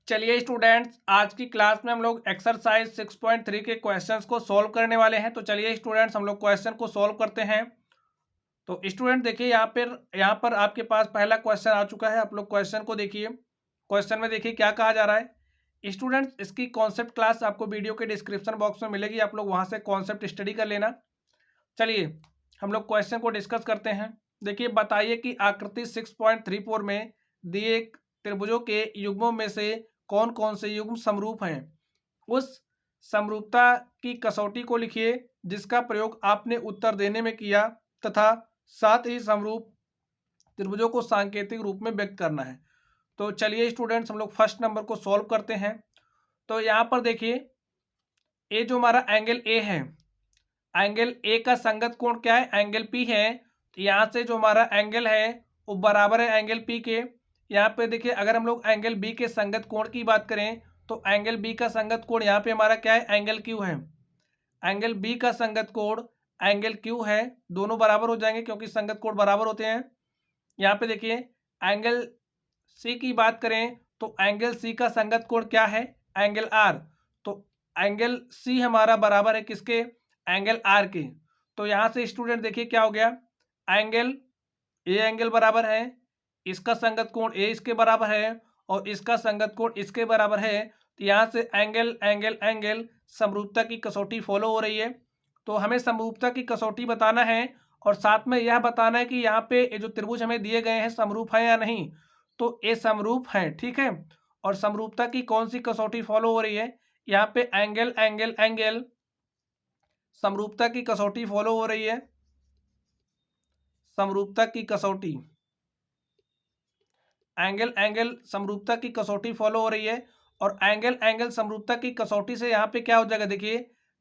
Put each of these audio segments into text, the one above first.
चलिए स्टूडेंट्स, आज की क्लास में हम लोग एक्सरसाइज 6.3 के क्वेश्चंस को सॉल्व करने वाले हैं। तो चलिए स्टूडेंट्स, हम लोग क्वेश्चन को सॉल्व करते हैं। तो स्टूडेंट देखिए, यहाँ पर आपके पास पहला क्वेश्चन आ चुका है। आप लोग क्वेश्चन को देखिए। क्वेश्चन में देखिए क्या कहा जा रहा है। स्टूडेंट्स, इसकी कॉन्सेप्ट क्लास आपको वीडियो के डिस्क्रिप्शन बॉक्स में मिलेगी, आप लोग वहाँ से कॉन्सेप्ट स्टडी कर लेना। चलिए हम लोग क्वेश्चन को डिस्कस करते हैं। देखिए, बताइए कि आकृति 6.34 में दिए त्रिभुजों के युग्मों में से कौन कौन से युग्म समरूप हैं। उस समरूपता की कसौटी को लिखिए जिसका प्रयोग आपने उत्तर देने में किया, तथा साथ ही समरूप त्रिभुजों को सांकेतिक रूप में व्यक्त करना है। तो चलिए स्टूडेंट्स, हम लोग फर्स्ट नंबर को सॉल्व करते हैं। तो यहाँ पर देखिए, ये जो हमारा एंगल ए है, एंगल ए का संगत कोण क्या है, एंगल पी है। तो यहाँ से जो हमारा एंगल है वो बराबर है एंगल पी के। यहाँ पे देखिए, अगर हम लोग एंगल बी के संगत कोण की बात करें तो एंगल बी का संगत कोण यहाँ पे हमारा क्या है, एंगल क्यू है। एंगल बी का संगत कोण एंगल क्यू है, दोनों बराबर हो जाएंगे क्योंकि संगत कोण बराबर होते हैं। यहाँ पे देखिए, एंगल सी की बात करें तो एंगल सी का संगत कोण क्या है, एंगल आर। तो एंगल सी हमारा बराबर है किसके, एंगल आर के। तो यहाँ से स्टूडेंट देखिए क्या हो गया, एंगल ए एंगल बराबर है, इसका संगत कोण ए इसके बराबर है और इसका संगत कोण इसके बराबर है। तो यहाँ से एंगल एंगल एंगल समरूपता की कसौटी फॉलो हो रही है। तो हमें समरूपता की कसौटी बताना है और साथ में यह बताना है कि यहाँ पे ये जो त्रिभुज हमें दिए गए हैं समरूप है या नहीं। तो ये समरूप है, ठीक है। और समरूपता की कौन सी कसौटी फॉलो हो रही है, यहाँ पे एंगल एंगल एंगल समरूपता की कसौटी फॉलो हो रही है। समरूपता की कसौटी, एंगल एंगल समरूपता की कसौटी फॉलो हो रही है। और एंगल एंगल समरूपता की कसौटी से यहाँ पे क्या हो जाएगा, देखिए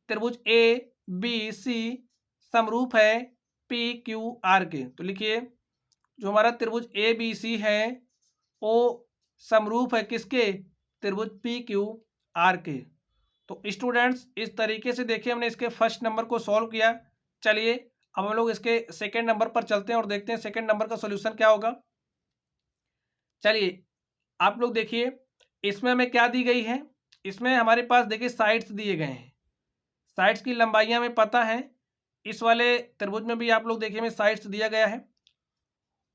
त्रिभुज ए बी सी समरूप है पी क्यू आर के। तो लिखिए, जो हमारा त्रिभुज ए बी सी है वो समरूप है किसके, त्रिभुज पी क्यू आर के। तो स्टूडेंट्स, इस तरीके से देखिए हमने इसके फर्स्ट नंबर को सॉल्व किया। चलिए अब हम लोग इसके सेकेंड नंबर पर चलते हैं और देखते हैं सेकेंड नंबर का सोल्यूशन क्या होगा। चलिए आप लोग देखिए, इसमें हमें क्या दी गई है, इसमें हमारे पास देखिए साइड्स दिए गए हैं। साइड्स की लंबाइयां हमें पता है। इस वाले त्रिभुज में भी आप लोग देखिए हमें साइड्स दिया गया है।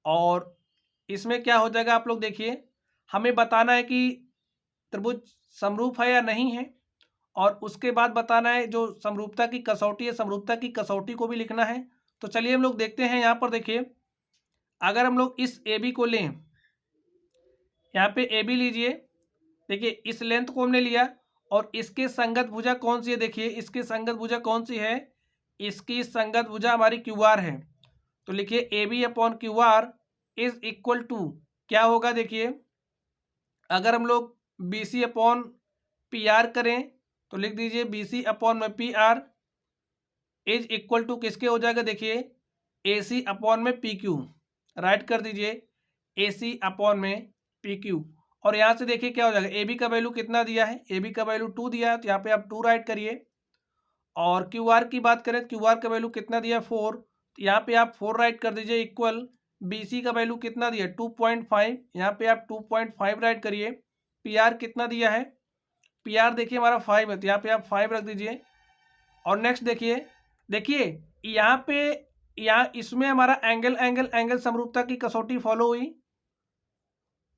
और इसमें क्या हो जाएगा, आप लोग देखिए, हमें बताना है कि त्रिभुज समरूप है या नहीं है। और उसके बाद बताना है जो समरूपता की कसौटी है, समरूपता की कसौटी को भी लिखना है। तो चलिए हम लोग देखते हैं। यहाँ पर देखिए, अगर हम लोग इस ए बी को लें, यहाँ पे ए बी लीजिए, देखिए इस लेंथ को हमने लिया और इसके संगत भुजा कौन सी है, देखिए इसकी संगत भुजा कौन सी है, इसकी संगत भुजा हमारी क्यू आर है। तो लिखिए A B upon Q R is equal to क्या होगा, देखिए अगर हम लोग B C upon P R करें तो लिख दीजिए बी सी अपॉन में P R is equal to किसके हो जाएगा, देखिए ए सी अपॉन में पी क्यू। राइट कर दीजिए ए सी अपॉन में पी क्यू। और यहाँ से देखिए क्या हो जाएगा, ए बी का वैल्यू कितना दिया है, ए बी का वैल्यू 2 दिया है, तो यहाँ पे आप 2 राइट करिए। और क्यू आर की बात करें तो क्यू आर का वैल्यू कितना दिया है 4, तो यहाँ पे आप 4 राइट कर दीजिए इक्वल बी सी का वैल्यू कितना दिया है 2.5, यहाँ पे आप 2.5 राइट करिए। पी आर कितना दिया है, पी आर देखिए हमारा 5 है, तो यहाँ पे आप 5 रख दीजिए। और नेक्स्ट देखिए, देखिए यहाँ पे यहाँ इसमें हमारा एंगल एंगल एंगल समरूपता की कसौटी फॉलो हुई,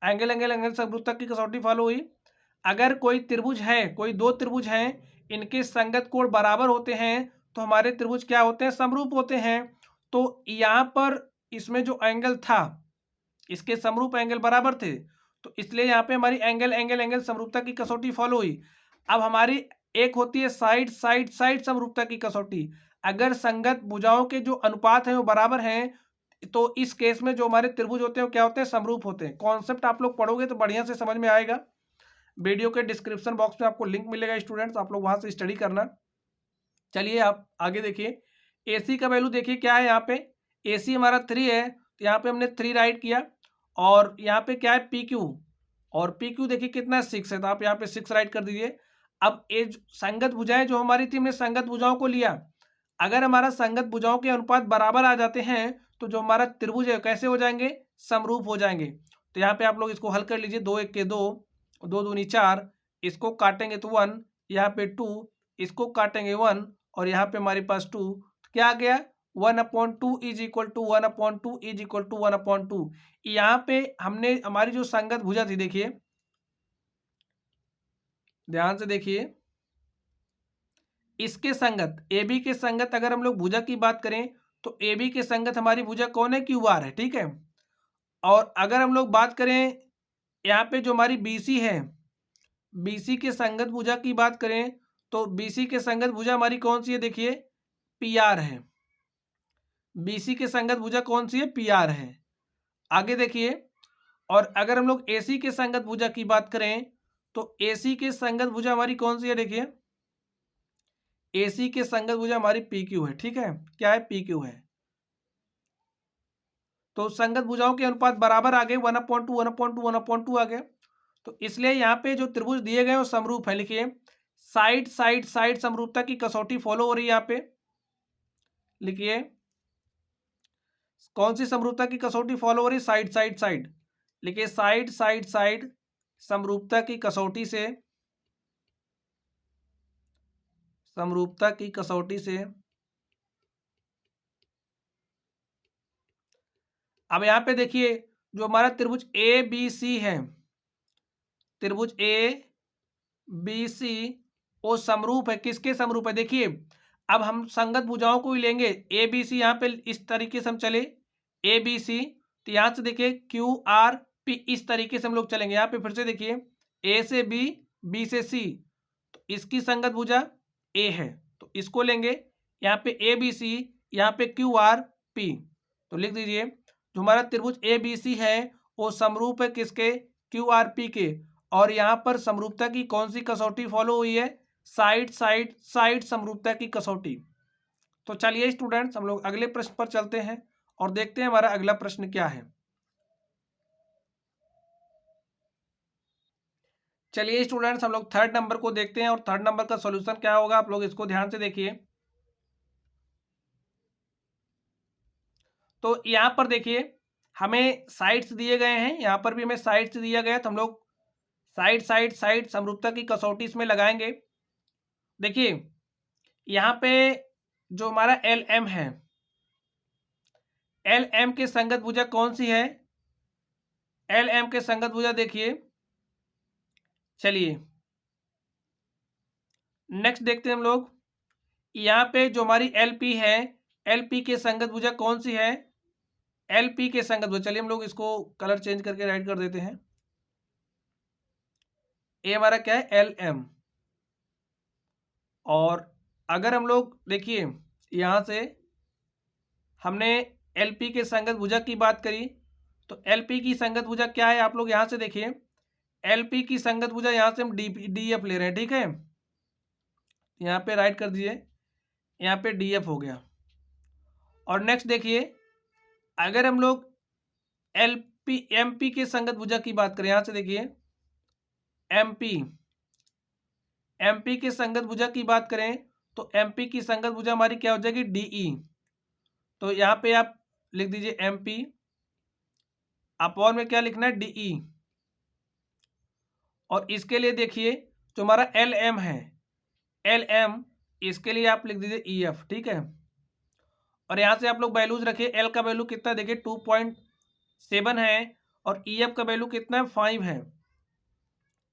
एंगल एंगल एंगल समरूपता की कसौटी फॉलो हुई। अगर कोई त्रिभुज है, कोई दो त्रिभुज हैं, इनके संगत कोण बराबर होते हैं तो हमारे त्रिभुज क्या होते हैं, समरूप होते हैं। तो यहाँ पर इसमें जो एंगल था, इसके समरूप एंगल बराबर थे, तो इसलिए यहाँ पे हमारी एंगल एंगल एंगल समरूपता की कसौटी फॉलो हुई। अब हमारी एक होती है साइड साइड साइड समरूपता की कसौटी। अगर संगत भुजाओं के जो अनुपात हैं वो बराबर हैं तो इस केस में जो हमारे त्रिभुज होते हैं वो क्या होते हैं, समरूप होते हैं। कॉन्सेप्ट आप लोग पढ़ोगे तो बढ़िया से समझ में आएगा। वीडियो के डिस्क्रिप्शन बॉक्स में आपको लिंक मिलेगा स्टूडेंट्स, आप लोग वहां से स्टडी करना। चलिए आप आगे देखिए, AC का वैल्यू देखिए क्या है, यहाँ पे AC हमारा 3 है, तो यहाँ पे हमने 3 राइट किया। और यहाँ पे क्या है PQ, और PQ देखिए कितना 6 है, तो आप यहाँ पे 6 राइट कर दीजिए। अब ये संगत भुजाएं जो हमारी थी, हमने संगत भुजाओं को लिया। अगर हमारा संगत भुजाओं के अनुपात बराबर आ जाते हैं तो जो हमारा त्रिभुज है कैसे हो जाएंगे, समरूप हो जाएंगे। तो यहाँ पे आप लोग इसको हल कर लीजिए, 2 1 के 2 2 दूनी 4, इसको काटेंगे तो 1, यहाँ पे 2, इसको काटेंगे 1 और यहाँ पे हमारे पास 2, तो क्या आ गया 1/2 is equal to 1/2 is equal to 1/2। यहाँ पे हमने हमारी जो संगत भुजा थी, देखिए ध्यान से देखिए, इसके संगत ए बी के संगत अगर हम लोग भुजा की बात करें तो ए बी के संगत हमारी भुजा कौन है, क्यू आर है, ठीक है। और अगर हम लोग बात करें यहाँ पे जो हमारी बी सी है, बी सी के संगत भुजा की बात करें तो बी सी के संगत भुजा हमारी कौन सी है, देखिए पी आर है। बी सी के संगत भुजा कौन सी है, पी आर है। आगे देखिए, और अगर हम लोग ए सी के संगत भुजा की बात करें तो ए सी के संगत भुजा हमारी कौन सी है, देखिए AC के संगत भुजा हमारी PQ है, ठीक है, क्या है, PQ है। तो संगत भुजाओं के अनुपात बराबर आ गए, 1/2 1/2 1/2 आ गए। तो इसलिए यहाँ पे जो त्रिभुज दिए गए वो समरूप है। लिखिए साइड साइड साइड समरूपता की कसौटी फॉलो हो रही है। यहाँ पे लिखिए कौन सी समरूपता की कसौटी फॉलो हो रही है, साइड साइड साइड। लिखिए साइड साइड साइड समरूपता की कसौटी से, समरूपता की कसौटी से। अब यहाँ पे देखिए जो हमारा त्रिभुज ए बी सी है, त्रिभुज ए बी सी वो समरूप है, किसके समरूप है, देखिए अब हम संगत भुजाओं को ही लेंगे। ए बी सी यहाँ पे इस तरीके से हम चले, ए बी सी, तो यहाँ से देखिए क्यू आर पी, इस तरीके से हम लोग चलेंगे। यहाँ पे फिर से देखिए ए से बी, बी से सी, तो इसकी संगत भुजा ए है तो इसको लेंगे। यहाँ पे ए बी सी, यहाँ पे क्यू आर पी, तो लिख दीजिए जो हमारा त्रिभुज ए बी सी है वो समरूप है किसके, क्यू आर पी के। और यहाँ पर समरूपता की कौन सी कसौटी फॉलो हुई है, साइड साइड साइड समरूपता की कसौटी। तो चलिए स्टूडेंट्स हम लोग अगले प्रश्न पर चलते हैं और देखते हैं हमारा अगला प्रश्न क्या है। चलिए स्टूडेंट्स हम लोग थर्ड नंबर को देखते हैं और थर्ड नंबर का सॉल्यूशन क्या होगा, आप लोग इसको ध्यान से देखिए। तो यहाँ पर देखिए हमें साइड्स दिए गए हैं, यहाँ पर भी हमें साइड्स दिया गया है, तो हम लोग साइड साइड साइड समरूपता की कसौटी इसमें लगाएंगे। देखिए यहाँ पे जो हमारा एल एम है, एल एम के संगत भुजा कौन सी है, एल एम के संगत भुजा देखिए, चलिए नेक्स्ट देखते हैं हम लोग। यहाँ पे जो हमारी एल पी है, एल पी के संगत भुजा कौन सी है, एल पी के संगत भुजा, चलिए हम लोग इसको कलर चेंज करके राइट कर देते हैं। ए हमारा क्या है, एल एम। और अगर हम लोग देखिए यहाँ से हमने एलपी के संगत भुजा की बात करी, तो एलपी की संगत भुजा क्या है, आप लोग यहाँ से देखिए एलपी की संगत भुजा यहाँ से हम डी एफ ले रहे हैं, ठीक है, यहाँ पे राइट कर दीजिए, यहाँ पे डी एफ हो गया। और नेक्स्ट देखिए अगर हम लोग एलपी एमपी के संगत भुजा की बात करें, यहाँ से देखिए एमपी, एमपी के संगत भुजा की बात करें तो एमपी की संगत भुजा हमारी क्या हो जाएगी, डीई। तो यहाँ पे आप लिख दीजिए एमपी, अपॉन में क्या लिखना है, डीई। और इसके लिए देखिए जो हमारा एल एम है, एल एम, इसके लिए आप लिख दीजिए ई एफ, ठीक है। और यहाँ से आप लोग वैल्यूज रखिए, एल का वैल्यू कितना देखिए 2.7 है और ई एफ का वैल्यू कितना है 5 है।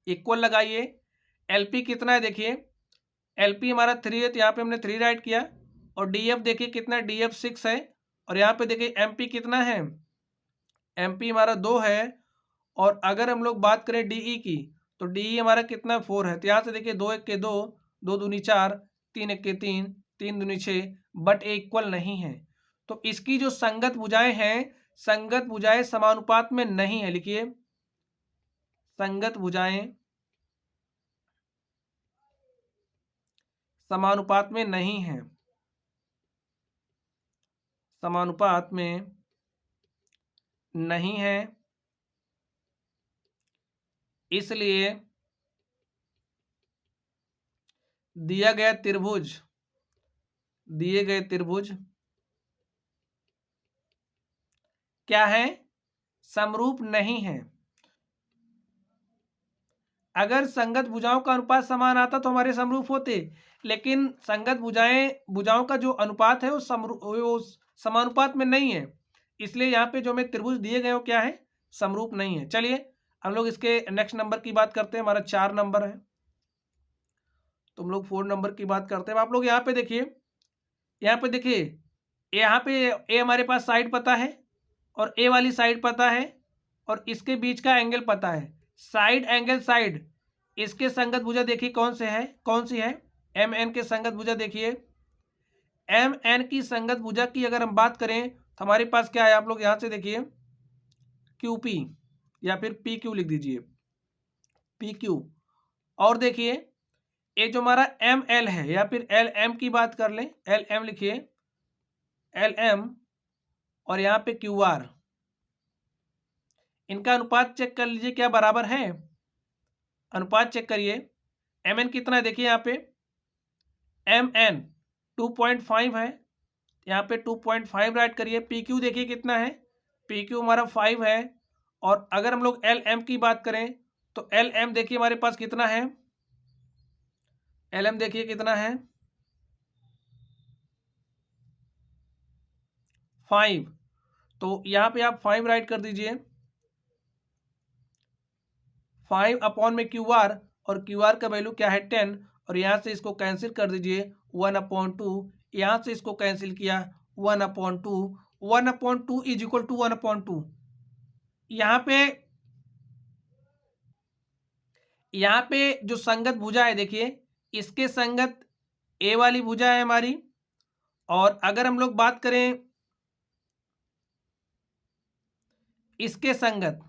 इक्वल लगाइए, एल पी कितना है देखिए, एल पी हमारा 3 है तो यहाँ पे हमने 3 राइट किया। और डी एफ देखिए कितना है, डी एफ 6 है। और यहाँ पे देखिए एम पी कितना है, एम पी हमारा 2 है। और अगर हम लोग बात करें डीई की तो डीई हमारा कितना 4 है। तो यहाँ से देखिए 2 1 के 2, 2 दूनी 4, 3 1 के 3, 3 दूनी 6, बट इक्वल नहीं है। तो इसकी जो संगत भुजाएं हैं, संगत भुजाएं समानुपात में नहीं है। लिखिए संगत भुजाएं समानुपात में नहीं है, समानुपात में नहीं है, इसलिए दिया गया त्रिभुज, दिए गए त्रिभुज क्या है, समरूप नहीं है, अगर संगत भुजाओं का अनुपात समान आता तो हमारे समरूप होते, लेकिन संगत भुजाओं का जो अनुपात है वो समानुपात में नहीं है, इसलिए यहाँ पे जो हमें त्रिभुज दिए गए वो क्या है, समरूप नहीं है। चलिए हम लोग इसके नेक्स्ट नंबर की बात करते हैं। हमारा 4 नंबर है, तो हम लोग 4 नंबर की बात करते हैं। आप लोग यहाँ पे देखिए, यहाँ पे ए हमारे पास साइड पता है और ए वाली साइड पता है और इसके बीच का एंगल पता है। साइड एंगल साइड, इसके संगत भुजा देखिए कौन सी है, एम एन के संगत भुजा देखिए। एम एन की संगत भुजा की अगर हम बात करें तो हमारे पास क्या है, आप लोग यहाँ से देखिए क्यू पी या फिर पी क्यू लिख दीजिए, पी क्यू। और देखिए ये जो हमारा एम एल है या फिर एल एम की बात कर लें, एल एम लिखिए, एल एम, और यहाँ पे क्यू आर, इनका अनुपात चेक कर लीजिए क्या बराबर है। अनुपात चेक करिए, एम एन कितना है देखिए, यहाँ पे एम एन 2.5 है, यहाँ पे 2.5 राइट करिए। पी क्यू देखिए कितना है, पी क्यू हमारा 5 है। और अगर हम लोग एल एम की बात करें तो एल एम देखिए हमारे पास कितना है, एल एम देखिए कितना है 5, तो यहाँ पे आप 5 राइट कर दीजिए। 5 अपॉन में क्यू आर, और क्यू आर का वैल्यू क्या है 10, और यहाँ से इसको कैंसिल कर दीजिए 1/2, यहाँ से इसको कैंसिल किया 1/2, 1/2 इज इक्वल टू 1/2। यहाँ पे जो संगत भुजा है देखिए, इसके संगत ए वाली भुजा है हमारी, और अगर हम लोग बात करें इसके संगत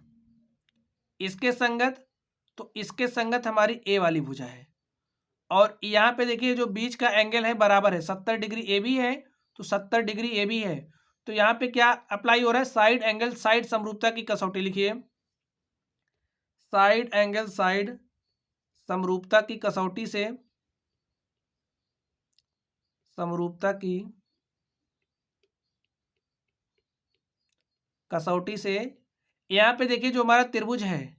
तो इसके संगत हमारी ए वाली भुजा है। और यहाँ पे देखिए जो बीच का एंगल है बराबर है, 70 डिग्री ए भी है तो 70 डिग्री ए भी है। तो यहाँ पे क्या अप्लाई हो रहा है, साइड एंगल साइड समरूपता की कसौटी लिखिए, साइड एंगल साइड समरूपता की कसौटी से, समरूपता की कसौटी से यहाँ पे देखिए जो हमारा त्रिभुज है,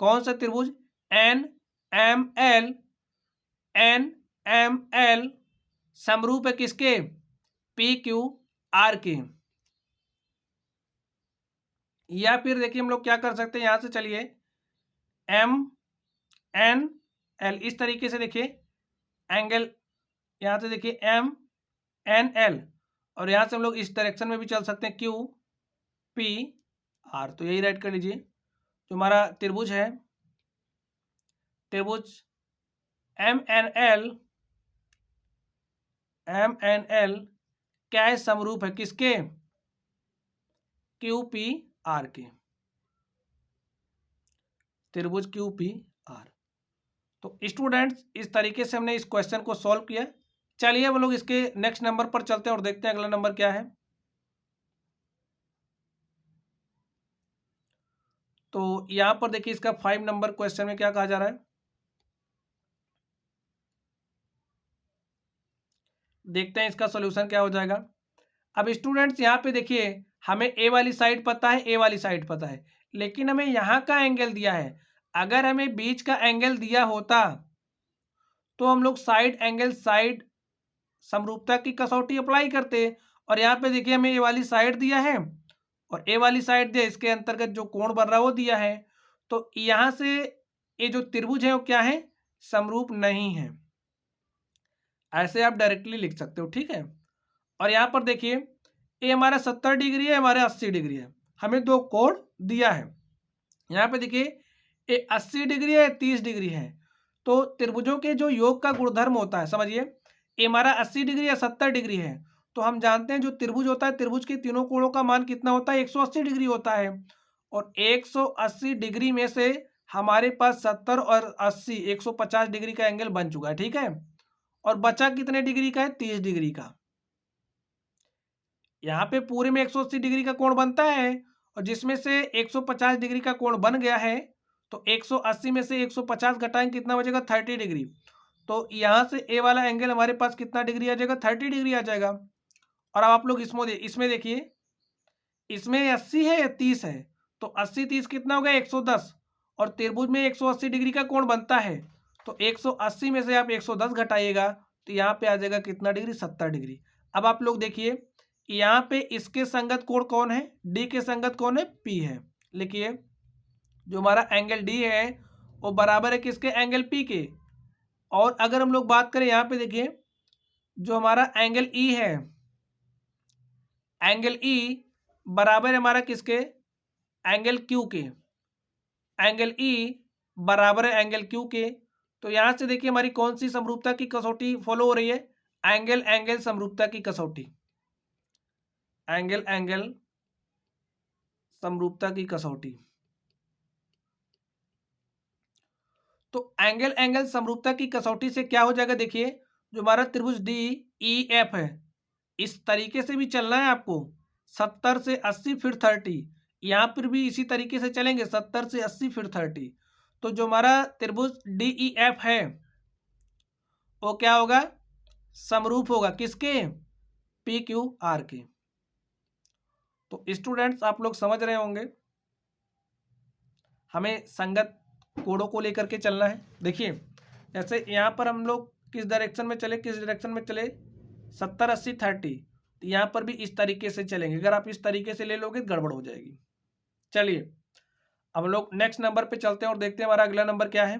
कौन सा त्रिभुज, एन एम एल समरूप है किसके, पी क्यू आर के। या फिर देखिए हम लोग क्या कर सकते हैं, यहां से चलिए एम एन एल, इस तरीके से देखिए एंगल, यहां से देखिए एम एन एल, और यहां से हम लोग इस डायरेक्शन में भी चल सकते हैं, क्यू पी आर। तो यही राइट कर लीजिए। जो हमारा त्रिभुज है, त्रिभुज एम एन एल क्या है, समरूप है किसके, क्यू पी आर के, त्रिभुज क्यू पी आर। तो स्टूडेंट्स इस तरीके से हमने इस क्वेश्चन को सॉल्व किया। चलिए हम लोग इसके नेक्स्ट नंबर पर चलते हैं और देखते हैं अगला नंबर क्या है। तो यहां पर देखिए इसका 5 नंबर क्वेश्चन में क्या कहा जा रहा है, देखते हैं इसका सॉल्यूशन क्या हो जाएगा। अब स्टूडेंट्स यहाँ पे देखिए हमें ए वाली साइड पता है, ए वाली साइड पता है, लेकिन हमें यहाँ का एंगल दिया है। अगर हमें बीच का एंगल दिया होता तो हम लोग साइड एंगल साइड समरूपता की कसौटी अप्लाई करते। और यहाँ पे देखिए हमें ए वाली साइड दिया है और ए वाली साइड दिया, इसके अंतर्गत जो कोण बन रहा है वो दिया है। तो यहाँ से ये जो त्रिभुज है वो क्या है, समरूप नहीं है। ऐसे आप डायरेक्टली लिख सकते हो, ठीक है। और यहाँ पर देखिए ये हमारा 70 डिग्री है, हमारे 80 डिग्री है, हमें दो कोण दिया है। यहाँ पे देखिए ये 80 डिग्री है, 30 डिग्री है। तो त्रिभुजों के जो योग का गुणधर्म होता है, समझिए ये हमारा 80 डिग्री या 70 डिग्री है, तो हम जानते हैं जो त्रिभुज होता है, त्रिभुज के तीनों कोणों का मान कितना होता है, 180 डिग्री होता है। और 180 डिग्री में से हमारे पास 70 और 80 150 डिग्री का एंगल बन चुका है, ठीक है। और बचा कितने डिग्री का है, 30 डिग्री का। यहाँ पे पूरे में 180 डिग्री का कोण बनता है, और जिसमें से 150 डिग्री का कोण बन गया है, तो 180 में से 150 घटाएंगे कितना बचेगा, 30 डिग्री। तो यहाँ से ए वाला एंगल हमारे पास कितना डिग्री आ जाएगा, 30 डिग्री आ जाएगा। और अब आप लोग इसमें देखिए, इसमें 80 है या 30 है, तो 80 30 कितना हो गया, 110। और त्रिभुज में 180 डिग्री का कोण बनता है, तो 180 में से आप 110 घटाइएगा तो यहाँ पे आ जाएगा कितना डिग्री, 70 डिग्री। अब आप लोग देखिए यहाँ पे इसके संगत कोण कौन है, डी के संगत कौन है, पी है। लिखिए जो हमारा एंगल डी है वो बराबर है किसके, एंगल पी के। और अगर हम लोग बात करें यहाँ पे देखिए जो हमारा एंगल ई है, एंगल ई बराबर है हमारा किसके, एंगल क्यू के। एंगल ई बराबर है एंगल क्यू के। तो यहां से देखिए हमारी कौन सी समरूपता की कसौटी फॉलो हो रही है, एंगल एंगल समरूपता की कसौटी, एंगल एंगल समरूपता की कसौटी। तो एंगल एंगल समरूपता की कसौटी से क्या हो जाएगा, देखिए जो हमारा त्रिभुज डी ई एफ है इस तरीके से भी चलना है आपको, 70 से 80 फिर 30, यहाँ पर भी इसी तरीके से चलेंगे 70 से 80 फिर 30। तो जो हमारा त्रिभुज डी ई एफ है वो क्या होगा, समरूप होगा किसके, पी क्यू आर के। तो स्टूडेंट्स आप लोग समझ रहे होंगे हमें संगत कोणों को लेकर के चलना है। देखिए जैसे यहाँ पर हम लोग किस डायरेक्शन में चले, किस डायरेक्शन में चले, 70 80 30, तो यहाँ पर भी इस तरीके से चलेंगे। अगर आप इस तरीके से ले लोगे तो गड़बड़ हो जाएगी। चलिए अब लोग नेक्स्ट नंबर पे चलते हैं और देखते हैं हमारा अगला नंबर क्या है।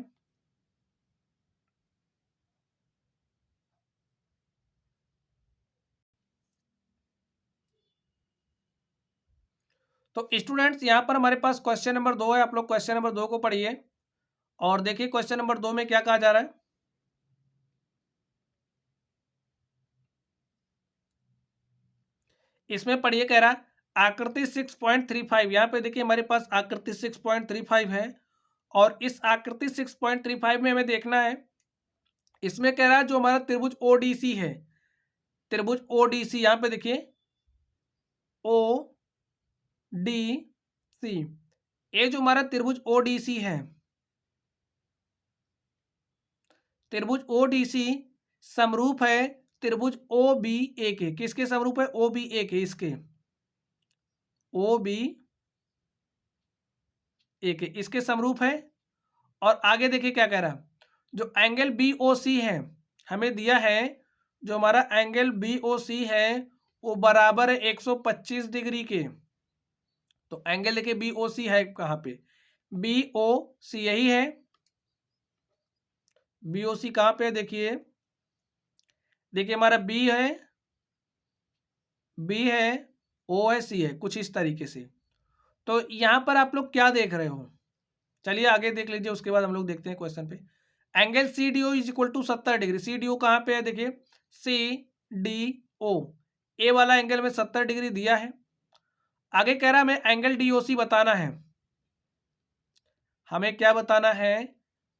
तो स्टूडेंट्स यहाँ पर हमारे पास क्वेश्चन नंबर 2 है, आप लोग क्वेश्चन नंबर 2 को पढ़िए और देखिए क्वेश्चन नंबर 2 में क्या कहा जा रहा है। इसमें पढ़िए, कह रहा आकृति 6.35, यहाँ पे देखिए हमारे पास आकृति 6.35 है और इस आकृति 6.35 में हमें देखना है, इसमें कह रहा है जो हमारा त्रिभुज ओडीसी है, त्रिभुज ओडीसी यहाँ पे देखिए ओ डी सी, ये जो हमारा त्रिभुज ओडीसी है, त्रिभुज ओडीसी समरूप है त्रिभुज ओ बी ए के। किसके समरूप है, ओ बी ए के, इसके ओ बी ए के इसके समरूप है। और आगे देखिए क्या कह रहा है, जो एंगल बी ओ सी है हमें दिया है, जो हमारा एंगल बी ओ सी है वो बराबर है 125 डिग्री के। तो एंगल देखिए बी ओ सी है कहाँ पे, बी ओ सी यही है, बी ओ सी कहाँ पे है, देखिए देखिए हमारा बी है, बी है, ओ है, सी है, कुछ इस तरीके से। तो यहां पर आप लोग क्या देख रहे हो, चलिए आगे देख लीजिए, उसके बाद हम लोग देखते हैं क्वेश्चन पे। Angle C D O is equal to 70 degree, C D O कहाँ पे है, देखिए सी डी ओ, ए वाला एंगल में 70 डिग्री दिया है। आगे कह रहा है हमें एंगल डी ओ सी बताना है, हमें क्या बताना है,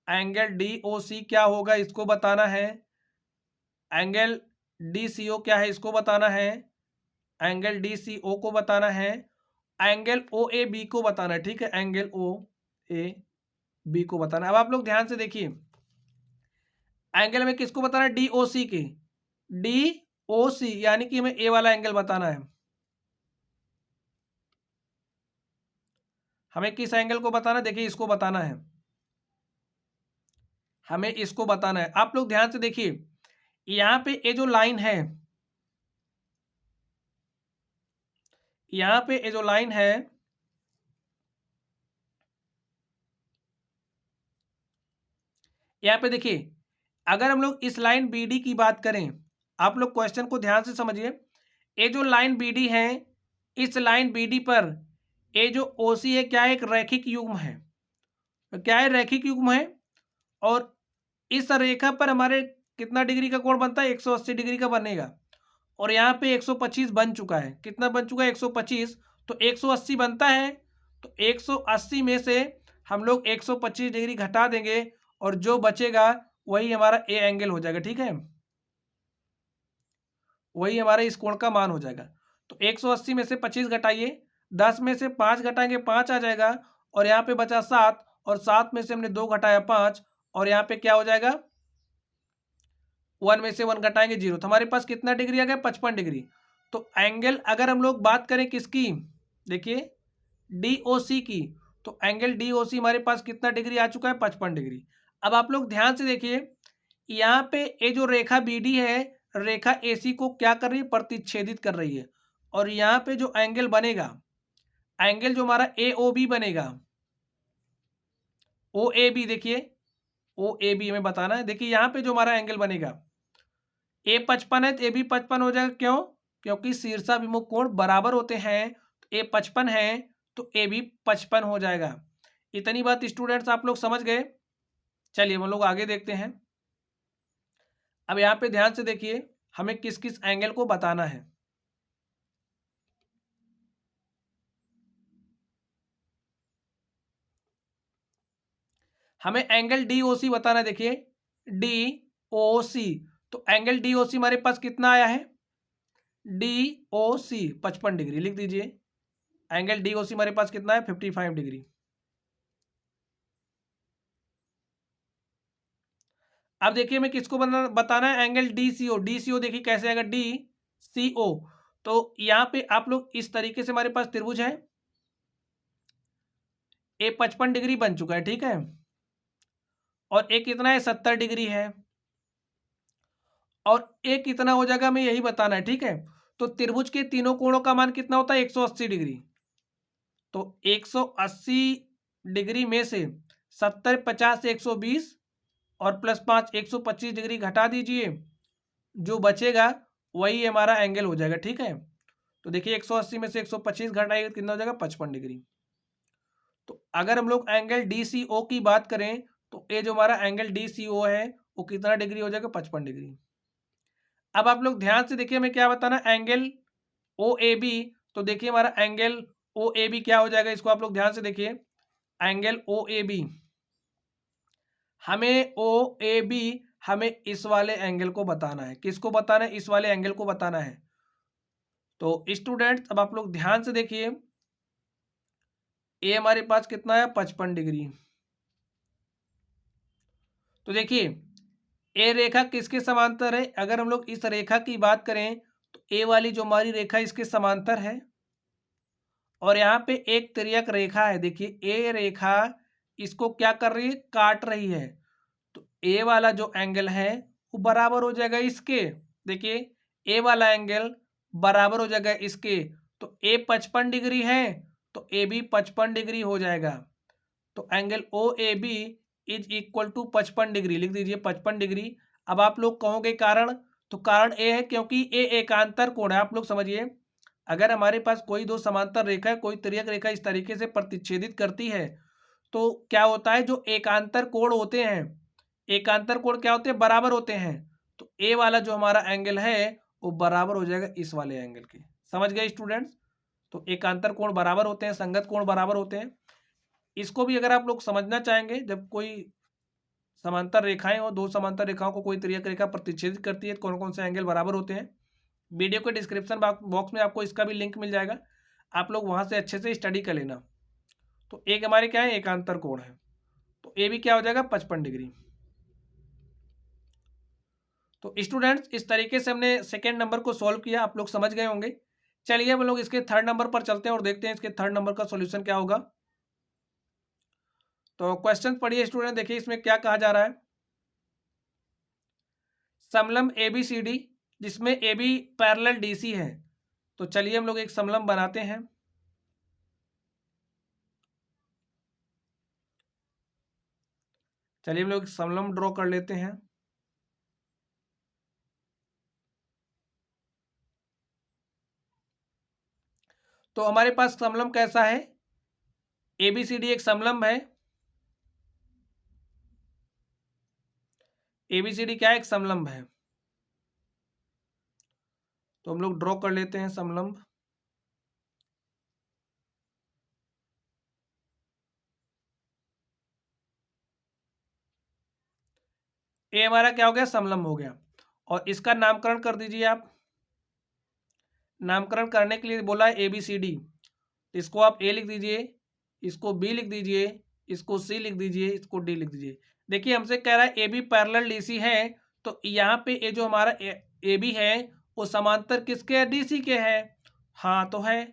एंगल डी ओ सी क्या होगा इसको बताना है, एंगल डी सी ओ क्या है इसको बताना है, एंगल डी सी ओ को बताना है, एंगल ओ ए बी को बताना है, ठीक है, एंगल ओ ए बी को बताना है। अब आप लोग ध्यान से देखिए एंगल में किसको बताना है, डी ओ सी के, डी ओ सी यानी कि हमें ए वाला एंगल बताना है। हमें किस एंगल को बताना है, देखिए इसको बताना है, हमें इसको बताना है। आप लोग ध्यान से देखिए यहां पे ये जो लाइन है, यहां पे ये जो लाइन है, यहां पे देखिए अगर हम लोग इस लाइन बी डी की बात करें, आप लोग क्वेश्चन को ध्यान से समझिए, ये जो लाइन बी डी है, इस लाइन बी डी पर ये जो ओ सी है क्या है, एक रैखिक युग्म है, क्या है, रैखिक युग्म है। और इस रेखा पर हमारे कितना डिग्री का कोण बनता है, 180 डिग्री का बनेगा। और यहाँ पे 125 बन चुका है, कितना बन चुका है, 125, तो 180 बनता है। तो 180 में से हम लोग 125 डिग्री घटा देंगे और जो बचेगा वही हमारा ए एंगल हो जाएगा, ठीक है, वही हमारा इस कोण का मान हो जाएगा। तो 180 में से 25 घटाइए, 10 में से 5 घटाएंगे 5 आ जाएगा, और यहाँ पे बचा 7, और 7 में से हमने 2 घटाया 5, और यहाँ पे क्या हो जाएगा, 1 में से 1 घटाएंगे 0, तो हमारे पास कितना डिग्री आ गया, 55 डिग्री। तो एंगल अगर हम लोग बात करें किसकी, देखिए डी ओ सी की, तो एंगल डी ओ सी हमारे पास कितना डिग्री आ चुका है, 55 डिग्री। अब आप लोग ध्यान से देखिए, यहाँ पे ये जो रेखा बी डी है, रेखा ए सी को क्या कर रही है, प्रतिच्छेदित कर रही है। और यहाँ पे जो एंगल बनेगा, एंगल जो हमारा ए ओ बी बनेगा, ओ ए बी, देखिए ओ ए बी हमें बताना है। देखिए यहाँ पे जो हमारा एंगल बनेगा, ए 55 है तो ए भी 55 हो जाएगा। क्यों? क्योंकि शीर्षाभिमुख कोण बराबर होते हैं। तो ए 55 है तो ए भी 55 हो जाएगा। इतनी बात स्टूडेंट्स आप लोग समझ गए। चलिए हम लोग आगे देखते हैं। अब यहाँ पे ध्यान से देखिए, हमें किस किस एंगल को बताना है। हमें एंगल डी ओ सी बताना है। देखिए डी ओ सी, तो एंगल डी ओ सी हमारे पास कितना आया है, डी ओ सी 55 डिग्री लिख दीजिए। एंगल डी ओ सी हमारे पास कितना है, 55 डिग्री। अब देखिए हमें किसको बताना है, एंगल डी सी ओ। डी सी ओ देखिए कैसे आएगा, डी सी ओ। तो यहाँ पे आप लोग इस तरीके से, हमारे पास त्रिभुज है, ए 55 डिग्री बन चुका है, ठीक है। और एक कितना है, 70 डिग्री है। और एक कितना हो जाएगा, हमें यही बताना है, ठीक है। तो त्रिभुज के तीनों कोणों का मान कितना होता है, 180 डिग्री। तो 180 डिग्री में से 70, 50, 120 और प्लस 5, 125 डिग्री घटा दीजिए। जो बचेगा वही हमारा एंगल हो जाएगा, ठीक है। तो देखिए 180 में से 125 घटाइए कितना हो जाएगा, 55 डिग्री। तो अगर हम लोग एंगल डी सी ओ की बात करें, तो ये जो हमारा एंगल डी सी ओ है वो कितना डिग्री हो जाएगा, 55 डिग्री। अब आप लोग ध्यान से देखिए, हमें क्या बताना, एंगल ओ ए बी। तो देखिए हमारा एंगल ओ ए बी क्या हो जाएगा, इसको आप लोग ध्यान से देखिए। एंगल ओ ए बी, हमें ओ ए बी, हमें इस वाले एंगल को बताना है। किसको बताना है, इस वाले एंगल को बताना है। तो स्टूडेंट्स अब आप लोग ध्यान से देखिए, ए हमारे पास कितना है, 55 डिग्री। तो देखिए ए रेखा किसके समांतर है, अगर हम लोग इस रेखा की बात करें तो ए वाली जो हमारी रेखा इसके समांतर है। और यहाँ पे एक तिर्यक रेखा है, देखिए ए रेखा इसको क्या कर रही है, काट रही है। तो ए वाला जो एंगल है वो बराबर हो जाएगा इसके। देखिए ए वाला एंगल बराबर हो जाएगा इसके। तो ए 55 डिग्री है तो ए भी 55 डिग्री हो जाएगा। तो angle O A B is equal to 55 degree लिख दीजिए, 55 डिग्री। अब आप लोग कहोगे कारण, तो कारण ए है क्योंकि ए एकांतर कोण है। आप लोग समझिए, अगर हमारे पास कोई दो समांतर रेखा है, कोई तिर्यक रेखा इस तरीके से प्रतिच्छेदित करती है, तो क्या होता है, जो एकांतर कोण होते हैं, एकांतर कोण क्या होते हैं, बराबर होते हैं। तो ए वाला जो हमारा एंगल है वो बराबर हो जाएगा इस वाले एंगल के। समझ गए स्टूडेंट्स? तो एकांतर कोण बराबर होते हैं, संगत कोण बराबर होते हैं। इसको भी अगर आप लोग समझना चाहेंगे, जब कोई समांतर रेखाएं हो, दो समांतर रेखाओं को कोई तिर्यक रेखा प्रतिच्छेदित करती है, कौन कौन से एंगल बराबर होते हैं, वीडियो के डिस्क्रिप्शन बॉक्स में आपको इसका भी लिंक मिल जाएगा। आप लोग वहां से अच्छे से स्टडी कर लेना। तो एक हमारे क्या है, एकांतर कोण है। तो ए भी क्या हो जाएगा, 55 डिग्री। तो स्टूडेंट्स इस तरीके से हमने सेकेंड नंबर को सॉल्व किया, आप लोग समझ गए होंगे। चलिए हम लोग इसके थर्ड नंबर पर चलते हैं और देखते हैं इसके थर्ड नंबर का सॉल्यूशन क्या होगा। तो क्वेश्चन पढ़िए स्टूडेंट, देखिए इसमें क्या कहा जा रहा है। समलंब ए बी सी डी, जिसमें A B parallel D C है। तो चलिए हम लोग एक समलंब बनाते हैं। चलिए हम लोग समलंब ड्रॉ कर लेते हैं। तो हमारे पास समलंब कैसा है, ए बी सी डी एक समलंब है। ए बी सी डी क्या है, एक समलंब है। तो हम लोग ड्रॉ कर लेते हैं समलंब। ए हमारा क्या हो गया, समलंब हो गया। और इसका नामकरण कर दीजिए आप। नामकरण करने के लिए बोला है ए बी सी डी, इसको आप ए लिख दीजिए, इसको बी लिख दीजिए, इसको सी लिख दीजिए, इसको डी लिख दीजिए। देखिए हमसे कह रहा है A B parallel D C है, तो यहाँ पे ये जो हमारा ए बी है वो समांतर किसके है, डी सी के है। हाँ तो है।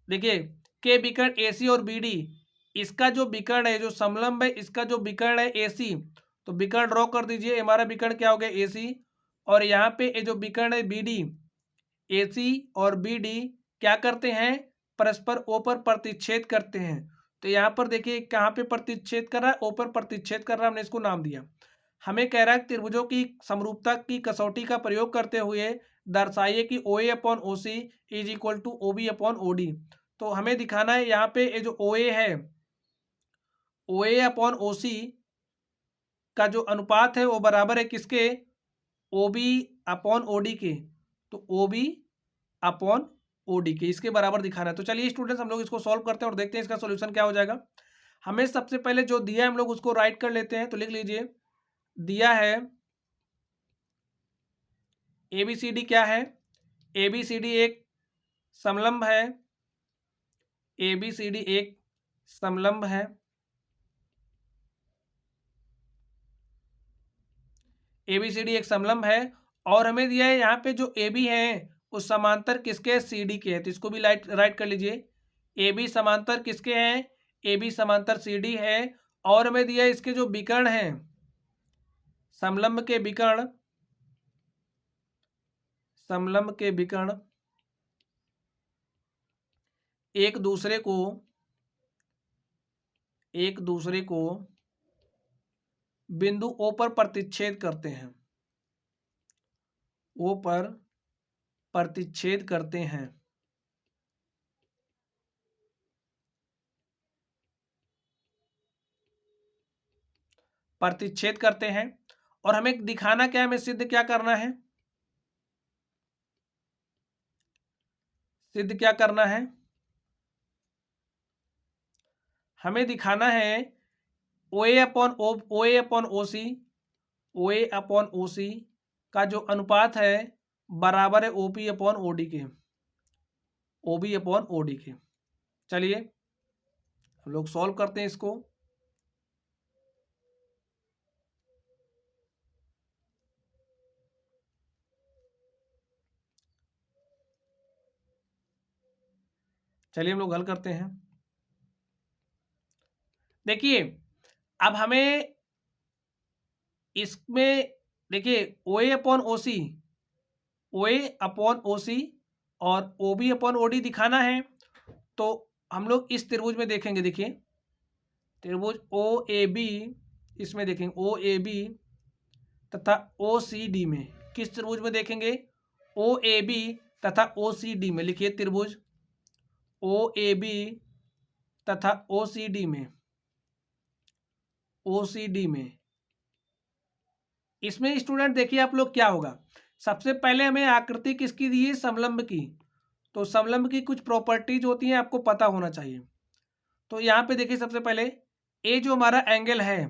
देखिए के विकर्ण AC और BD, इसका जो विकर्ण है, जो समलंब है, इसका जो विकर्ण है AC, तो विकर्ण ड्रॉ कर दीजिए। हमारा विकर्ण क्या हो गया AC, और यहाँ पे ये जो विकर्ण है BD, AC और BD क्या करते हैं, परस्पर O पर प्रतिच्छेद करते हैं। तो यहाँ पर देखिए कहाँ पे प्रतिच्छेद कर रहा है, O पर प्रतिच्छेद कर रहा है, हमने इसको नाम दिया। हमें कह रहा है त्रिभुजों की समरूपता की कसौटी का प्रयोग करते हुए दर्शाइए कि OA upon OC is equal to OB upon OD। तो हमें दिखाना है यहाँ पे ये जो OA है, OA अपॉन OC का जो अनुपात है वो बराबर है किसके, OB अपॉन OD के। तो OB अपॉन OD के, इसके बराबर दिखाना है। तो चलिए स्टूडेंट्स हम लोग इसको सॉल्व करते हैं और देखते हैं इसका सॉल्यूशन क्या हो जाएगा। हमें सबसे पहले जो दिया है हम लोग उसको राइट कर लेते हैं। तो लिख लीजिए, दिया है ABCD क्या है, ABCD एक समलंब है, ABCD एक समलंब है, ABCD एक समलंब है, और हमें दिया है यहाँ पे जो AB है उस समांतर किसके, CD के है। तो इसको भी राइट कर लीजिए, AB समांतर किसके हैं, AB समांतर CD है, और हमें दिया है इसके जो विकर्ण हैं, समलंब के विकर्ण, समलंब के विकर्ण एक दूसरे को बिंदु O पर प्रतिच्छेद करते हैं, O पर प्रतिच्छेद करते हैं। प्रतिच्छेद करते हैं और हमें दिखाना क्या है, हमें सिद्ध क्या करना है, सिद्ध क्या करना है, हमें दिखाना है OA upon OC, OA upon OC का जो अनुपात है बराबर है OP अपॉन OD के, OB अपॉन OD के। चलिए हम लोग सॉल्व करते हैं इसको। चलिए हम लोग हल करते हैं। देखिए अब हमें इसमें देखिए OA upon OC, OA upon OC और OB अपॉन OD दिखाना है। तो हम लोग इस त्रिभुज में देखेंगे, देखिए त्रिभुज OAB, इसमें देखेंगे OAB तथा OCD में, किस त्रिभुज में देखेंगे, OAB तथा OCD में। लिखिए त्रिभुज OAB तथा OCD में, OCD में इसमें स्टूडेंट देखिए आप लोग क्या होगा, सबसे पहले हमें आकृति किसकी दी है, समलंब की। तो समलंब की कुछ प्रॉपर्टीज होती हैं आपको पता होना चाहिए। तो यहाँ पे देखिए सबसे पहले ए जो हमारा एंगल है,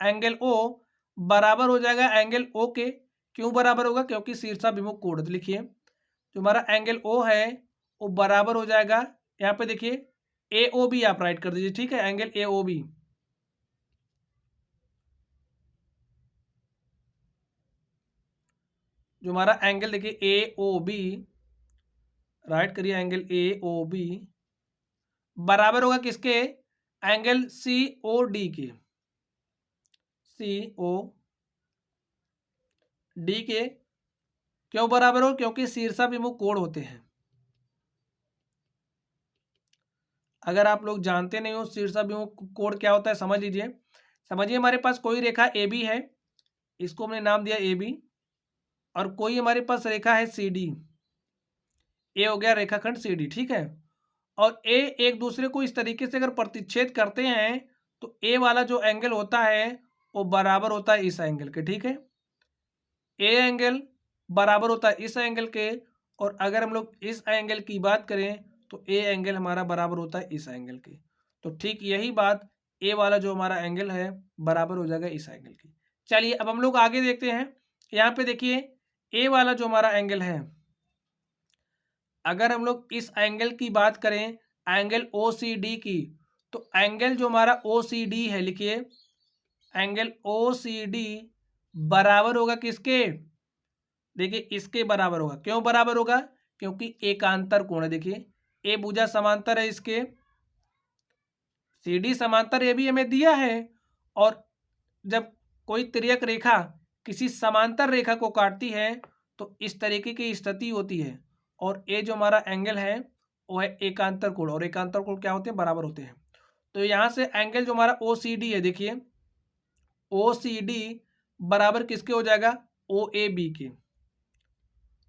एंगल O बराबर हो जाएगा एंगल O के। क्यों बराबर होगा, क्योंकि शीर्षाभिमुख कोण। लिखिए जो हमारा एंगल O है वो बराबर हो जाएगा, यहाँ पे देखिए AOB आप राइट कर दीजिए, ठीक है, एंगल AOB। जो हमारा एंगल देखिए AOB राइट करिए, एंगल AOB बराबर होगा किसके, एंगल COD के, COD के। क्यों बराबर हो, क्योंकि शीर्षाभिमुख कोण होते हैं। अगर आप लोग जानते नहीं हो शीर्षाभिमुख कोण क्या होता है, समझ लीजिए। समझिए हमारे पास कोई रेखा AB है, इसको हमने नाम दिया AB, और कोई हमारे पास रेखा है CD, ए हो गया रेखाखंड CD, ठीक है। और ए एक दूसरे को इस तरीके से अगर प्रतिच्छेद करते हैं तो ए वाला जो एंगल होता है वो बराबर होता है इस एंगल के, ठीक है। ए एंगल बराबर होता है इस एंगल के, और अगर हम लोग इस एंगल की बात करें तो ए एंगल हमारा बराबर होता है इस एंगल के। तो ठीक यही बात, ए वाला जो हमारा एंगल है बराबर हो जाएगा इस एंगल की। चलिए अब हम लोग आगे देखते हैं। यहाँ पे देखिए ए वाला जो हमारा एंगल है, अगर हम लोग इस एंगल की बात करें, एंगल OCD की, तो एंगल जो हमारा OCD है, लिखिए एंगल OCD बराबर होगा किसके, देखिए इसके बराबर होगा। क्यों बराबर होगा, क्योंकि एकांतर कोण है। देखिए ए भुजा समांतर है इसके, सी डी समांतर ए बी हमें दिया है, और जब कोई तिर्यक रेखा किसी समांतर रेखा को काटती है तो इस तरीके की स्थिति होती है, और ये जो हमारा एंगल है वो है एकांतर कोण, और एकांतर कोण क्या होते हैं, बराबर होते हैं। तो यहाँ से एंगल जो हमारा ओ सी डी है, देखिए ओ सी डी बराबर किसके हो जाएगा, ओ ए बी के,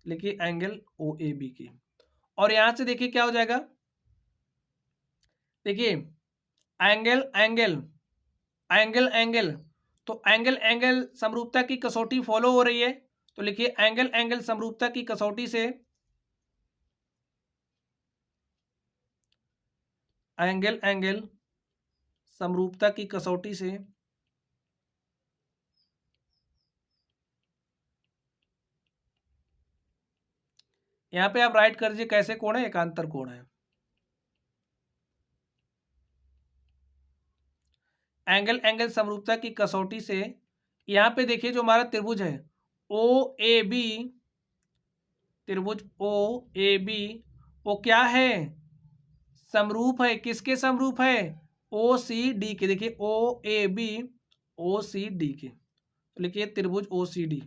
लिखिए एंगल ओ ए बी के। और यहाँ से देखिए क्या हो जाएगा, देखिए एंगल एंगल एंगल एंगल, तो एंगल एंगल समरूपता की कसौटी फॉलो हो रही है, तो लिखिए एंगल एंगल समरूपता की कसौटी से, एंगल एंगल समरूपता की कसौटी से यहाँ पे आप राइट कर दीजिए कैसे कोण है, एकांतर कोण है। एंगल एंगल समरूपता की कसौटी से यहाँ पे देखिए जो हमारा त्रिभुज है ओ ए बी, त्रिभुज ओ ए बी वो क्या है, समरूप है, किसके समरूप है, ओ सी डी के। देखिए ओ A B O C D के, तो लिखिए त्रिभुज ओ सी डी।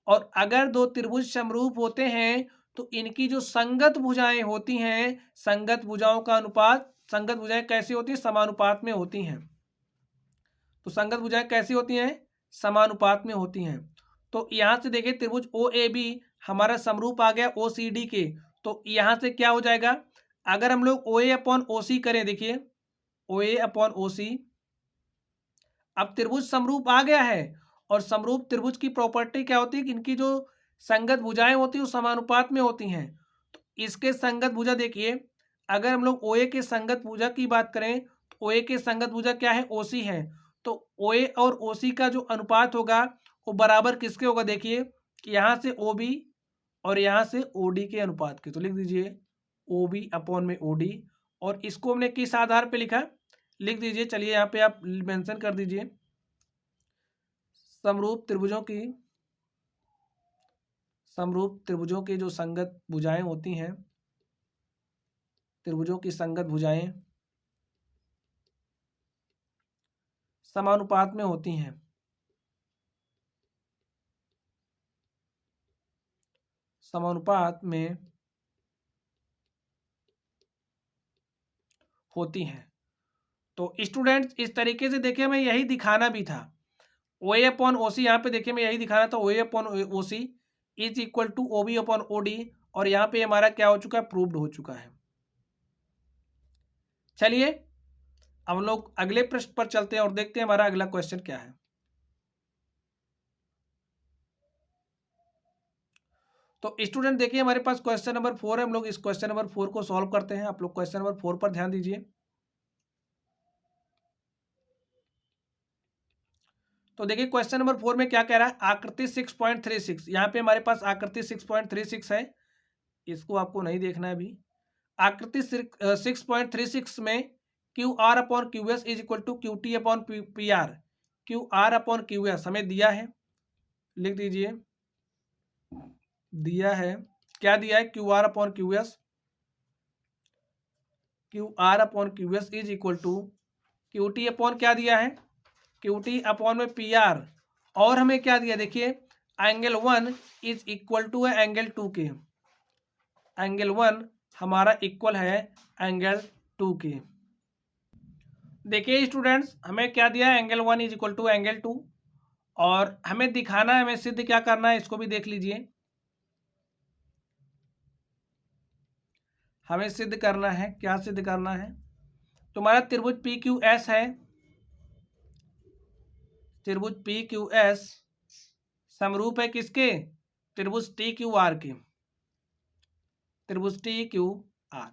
और अगर दो त्रिभुज समरूप होते हैं तो इनकी जो संगत भुजाएं होती हैं, संगत भुजाओं का अनुपात, संगत भुजाएं कैसी होती हैं, समानुपात में होती हैं। तो संगत भुजाएं कैसी होती हैं, समानुपात में होती हैं। तो यहाँ से देखिए त्रिभुज ओ ए बी हमारा समरूप आ गया ओ सी डी के, तो यहाँ से क्या हो जाएगा, अगर हम लोग ओ ए अपॉन ओ सी करें, देखिए ओ ए अपॉन ओ सी, अब त्रिभुज समरूप आ गया है, और समरूप त्रिभुज की प्रॉपर्टी क्या होती है कि इनकी जो संगत भुजाएं होती हैं वो समानुपात में होती हैं। तो इसके संगत भुजा देखिए, अगर हम लोग ओ ए के संगत भुजा की बात करें तो ओ ए के संगत भुजा क्या है, ओ सी है। तो ओ ए और ओ सी का जो अनुपात होगा वो बराबर किसके होगा, देखिए यहाँ से ओ बी और यहाँ से ओ डी के अनुपात के। तो लिख दीजिए ओ बी अपॉन में ओ डी, और इसको हमने किस आधार पे लिखा, लिख दीजिए, चलिए यहाँ पे आप मेंशन कर दीजिए, समरूप त्रिभुजों की जो संगत भुजाएं होती हैं, त्रिभुजों की संगत भुजाएं समानुपात में होती हैं, समानुपात में होती हैं। तो स्टूडेंट्स इस तरीके से देखिए हमें यही दिखाना भी था, ओ ए अपॉन ओ सी, यहाँ पे देखिए मैं यही दिखाना था, O A upon O C is equal to O B upon O D, और यहाँ पे हमारा क्या हो चुका है, प्रूव्ड हो चुका है। चलिए अब हम लोग अगले प्रश्न पर चलते हैं और देखते हैं हमारा अगला क्वेश्चन क्या है। तो स्टूडेंट देखिए हमारे पास क्वेश्चन नंबर 4 है, हम लोग इस क्वेश्चन नंबर 4 को सॉल्व करते हैं। आप लोग क्वेश्चन नंबर 4 पर ध्यान दीजिए। तो देखिए क्वेश्चन नंबर 4 में क्या कह रहा है, आकृति 6.36, यहाँ पे हमारे पास आकृति 6.36 है, इसको आपको नहीं देखना है अभी। आकृति 6.36 में Q R upon Q S is equal to Q T upon P R, Q R upon Q S हमें दिया है, लिख दीजिए दिया है, क्या दिया है, Q R upon Q S, Q R upon Q S is equal to Q T upon क्या दिया है, क्यू टी अपॉन में पी आर, और हमें क्या दिया, देखिए एंगल 1 इज इक्वल टू है एंगल 2 के, एंगल 1 हमारा इक्वल है एंगल 2 के। देखिए स्टूडेंट्स हमें क्या दिया है, angle 1 is equal to angle 2, और हमें दिखाना है, हमें सिद्ध क्या करना है, इसको भी देख लीजिए। हमें सिद्ध करना है, क्या सिद्ध करना है, तुम्हारा त्रिभुज पी क्यू एस है, त्रिभुज पी क्यू एस समरूप है किसके, त्रिभुज टी क्यू आर के, त्रिभुज टी क्यू आर।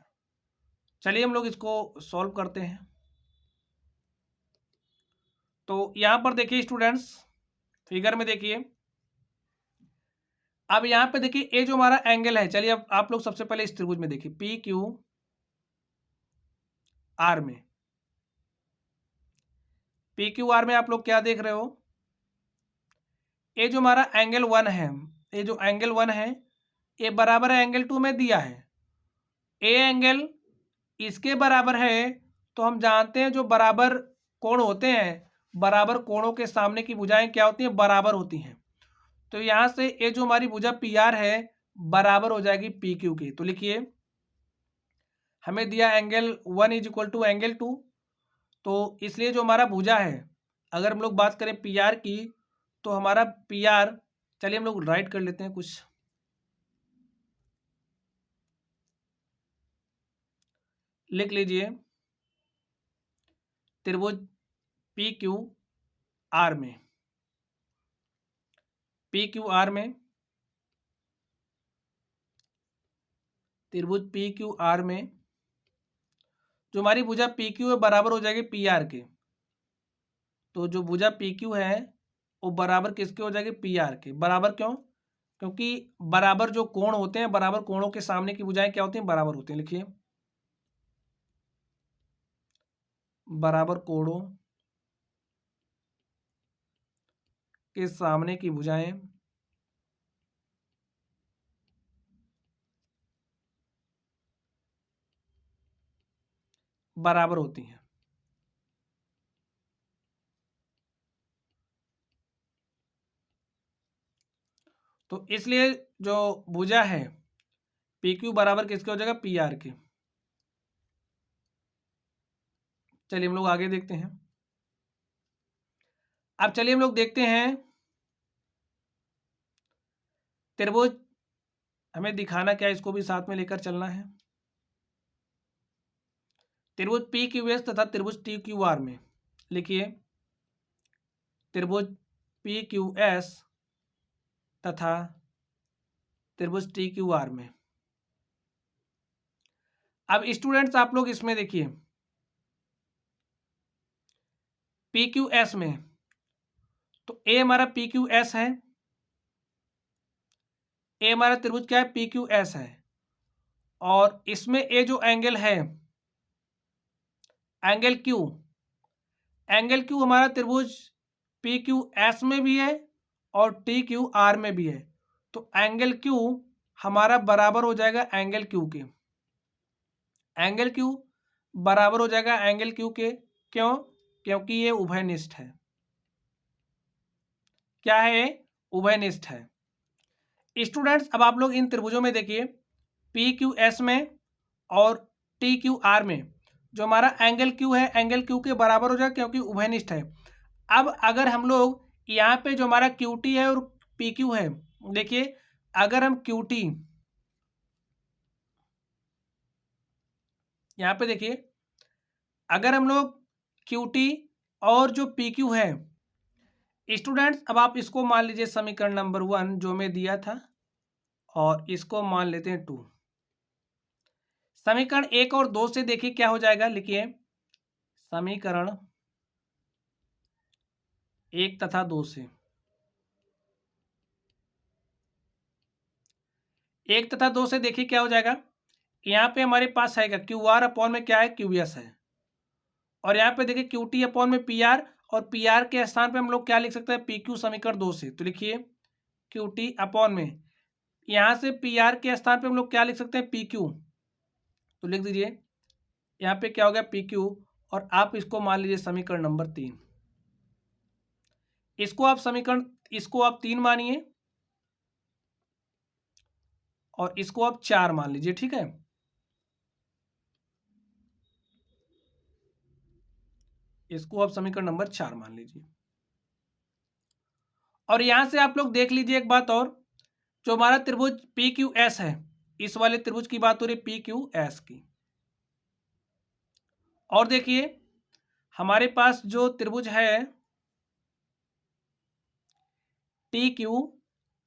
चलिए हम लोग इसको सॉल्व करते हैं। तो यहां पर देखिए स्टूडेंट्स, फिगर में देखिए, अब यहां पे देखिए ये जो हमारा एंगल है, चलिए अब आप लोग सबसे पहले इस त्रिभुज में देखिए पी क्यू आर में, पी क्यू आर में आप लोग क्या देख रहे हो, ये जो हमारा एंगल 1 है, ये जो एंगल 1 है ये बराबर है एंगल 2 में दिया है, ए एंगल इसके बराबर है तो हम जानते हैं जो बराबर कोण होते हैं, बराबर कोणों के सामने की भुजाएं क्या होती हैं, बराबर होती हैं। तो यहाँ से ये जो हमारी भुजा पी आर है बराबर हो जाएगी पी क्यू की। तो लिखिए हमें दिया angle 1 is equal to angle 2, तो इसलिए जो हमारा भुजा है, अगर हम लोग बात करें पी आर की, तो हमारा पी आर, चलिए हम लोग राइट कर लेते हैं कुछ, लिख लीजिए त्रिभुज पी क्यू आर में, पी क्यू आर में, त्रिभुज पी क्यू आर में जो हमारी भुजा पी क्यू है बराबर हो जाएगी पी आर के। तो जो भुजा पी क्यू है वो बराबर किसके हो जाएगी, पी आर के। बराबर क्यों, क्योंकि बराबर जो कोण होते हैं, बराबर कोणों के सामने की भुजाएं क्या होती हैं, बराबर होती हैं। लिखिए बराबर कोणों के सामने की भुजाएं बराबर होती हैं। तो इसलिए जो भुजा है पी क्यू बराबर किसके हो जाएगा, पी आर के। चलिए हम लोग आगे देखते हैं। अब चलिए हम लोग देखते हैं त्रिभुज, हमें दिखाना क्या है, इसको भी साथ में लेकर चलना है। त्रिभुज पी क्यू एस तथा त्रिभुज टी क्यू आर में, लिखिए त्रिभुज पी क्यू एस तथा त्रिभुज टी क्यू आर में। अब स्टूडेंट्स आप लोग इसमें देखिए पी क्यू एस में, तो ए हमारा पी क्यू एस है, ए हमारा त्रिभुज क्या है, पी क्यू एस है, और इसमें ए जो एंगल है, एंगल क्यू, एंगल क्यू हमारा त्रिभुज पी क्यू एस में भी है और टी क्यू आर में भी है। तो एंगल क्यू हमारा बराबर हो जाएगा एंगल क्यू के, एंगल क्यू बराबर हो जाएगा एंगल क्यू के। क्यों, क्योंकि ये उभयनिष्ठ है। क्या है, उभयनिष्ठ है। स्टूडेंट्स अब आप लोग इन त्रिभुजों में देखिए पी क्यू एस में और टी क्यू आर में जो हमारा एंगल क्यू है, एंगल क्यू के बराबर हो जाएगा क्योंकि उभयनिष्ठ है। अब अगर हम लोग यहाँ पे जो हमारा क्यू टी है और पी क्यू है, देखिए अगर हम क्यू टी, यहाँ पे देखिए अगर हम लोग क्यू टी और जो पी क्यू है, स्टूडेंट्स अब आप इसको मान लीजिए समीकरण नंबर 1 जो मैं दिया था, और इसको मान लेते हैं 2। समीकरण 1 और 2 से देखिए क्या हो जाएगा, लिखिए समीकरण 1 तथा 2 से, 1 तथा 2 से देखिए क्या हो जाएगा। यहाँ पे हमारे पास आएगा क्यू आर अपॉन में क्या है, क्यू एस है, और यहाँ पे देखिए क्यू टी अपॉन में पी आर, और पी आर के स्थान पे हम लोग क्या लिख सकते हैं, पी क्यू समीकरण 2 से। तो लिखिए क्यू टी अपॉन में, यहाँ से पी आर के स्थान पे हम लोग क्या लिख सकते हैं, पी क्यू। तो लिख दीजिए यहाँ पे क्या हो गया, पी क्यू, और आप इसको मान लीजिए समीकरण नंबर 3। इसको आप समीकरण, इसको आप 3 मानिए और इसको आप 4 मान लीजिए, ठीक है। इसको आप समीकरण नंबर 4 मान लीजिए। और यहां से आप लोग देख लीजिए एक बात और, जो हमारा त्रिभुज पी क्यू एस है, इस वाले त्रिभुज की बात हो रही है पी क्यू एस की। और देखिए हमारे पास जो त्रिभुज है टी क्यू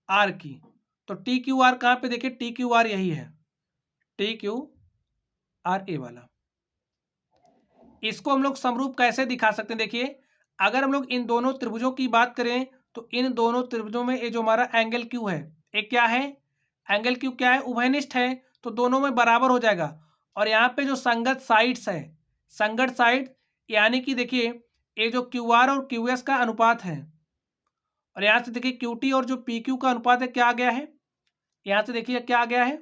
आर की, तो टी क्यू आर कहां पे, देखिए टी क्यू आर यही है, टी क्यू आर ए वाला। इसको हम लोग समरूप कैसे दिखा सकते हैं, देखिए अगर हम लोग इन दोनों त्रिभुजों की बात करें तो इन दोनों त्रिभुजों में ये जो हमारा एंगल क्यू है, एक क्या है, एंगल क्यू क्या है, उभयनिष्ठ है, तो दोनों में बराबर हो जाएगा। और यहाँ पे जो संगत साइड्स है, संगत साइड यानी कि देखिए ये जो क्यू आर और क्यू एस का अनुपात है, और यहाँ से देखिए क्यू टी और जो पी क्यू का अनुपात है क्या आ गया है, यहाँ से देखिए क्या आ गया है,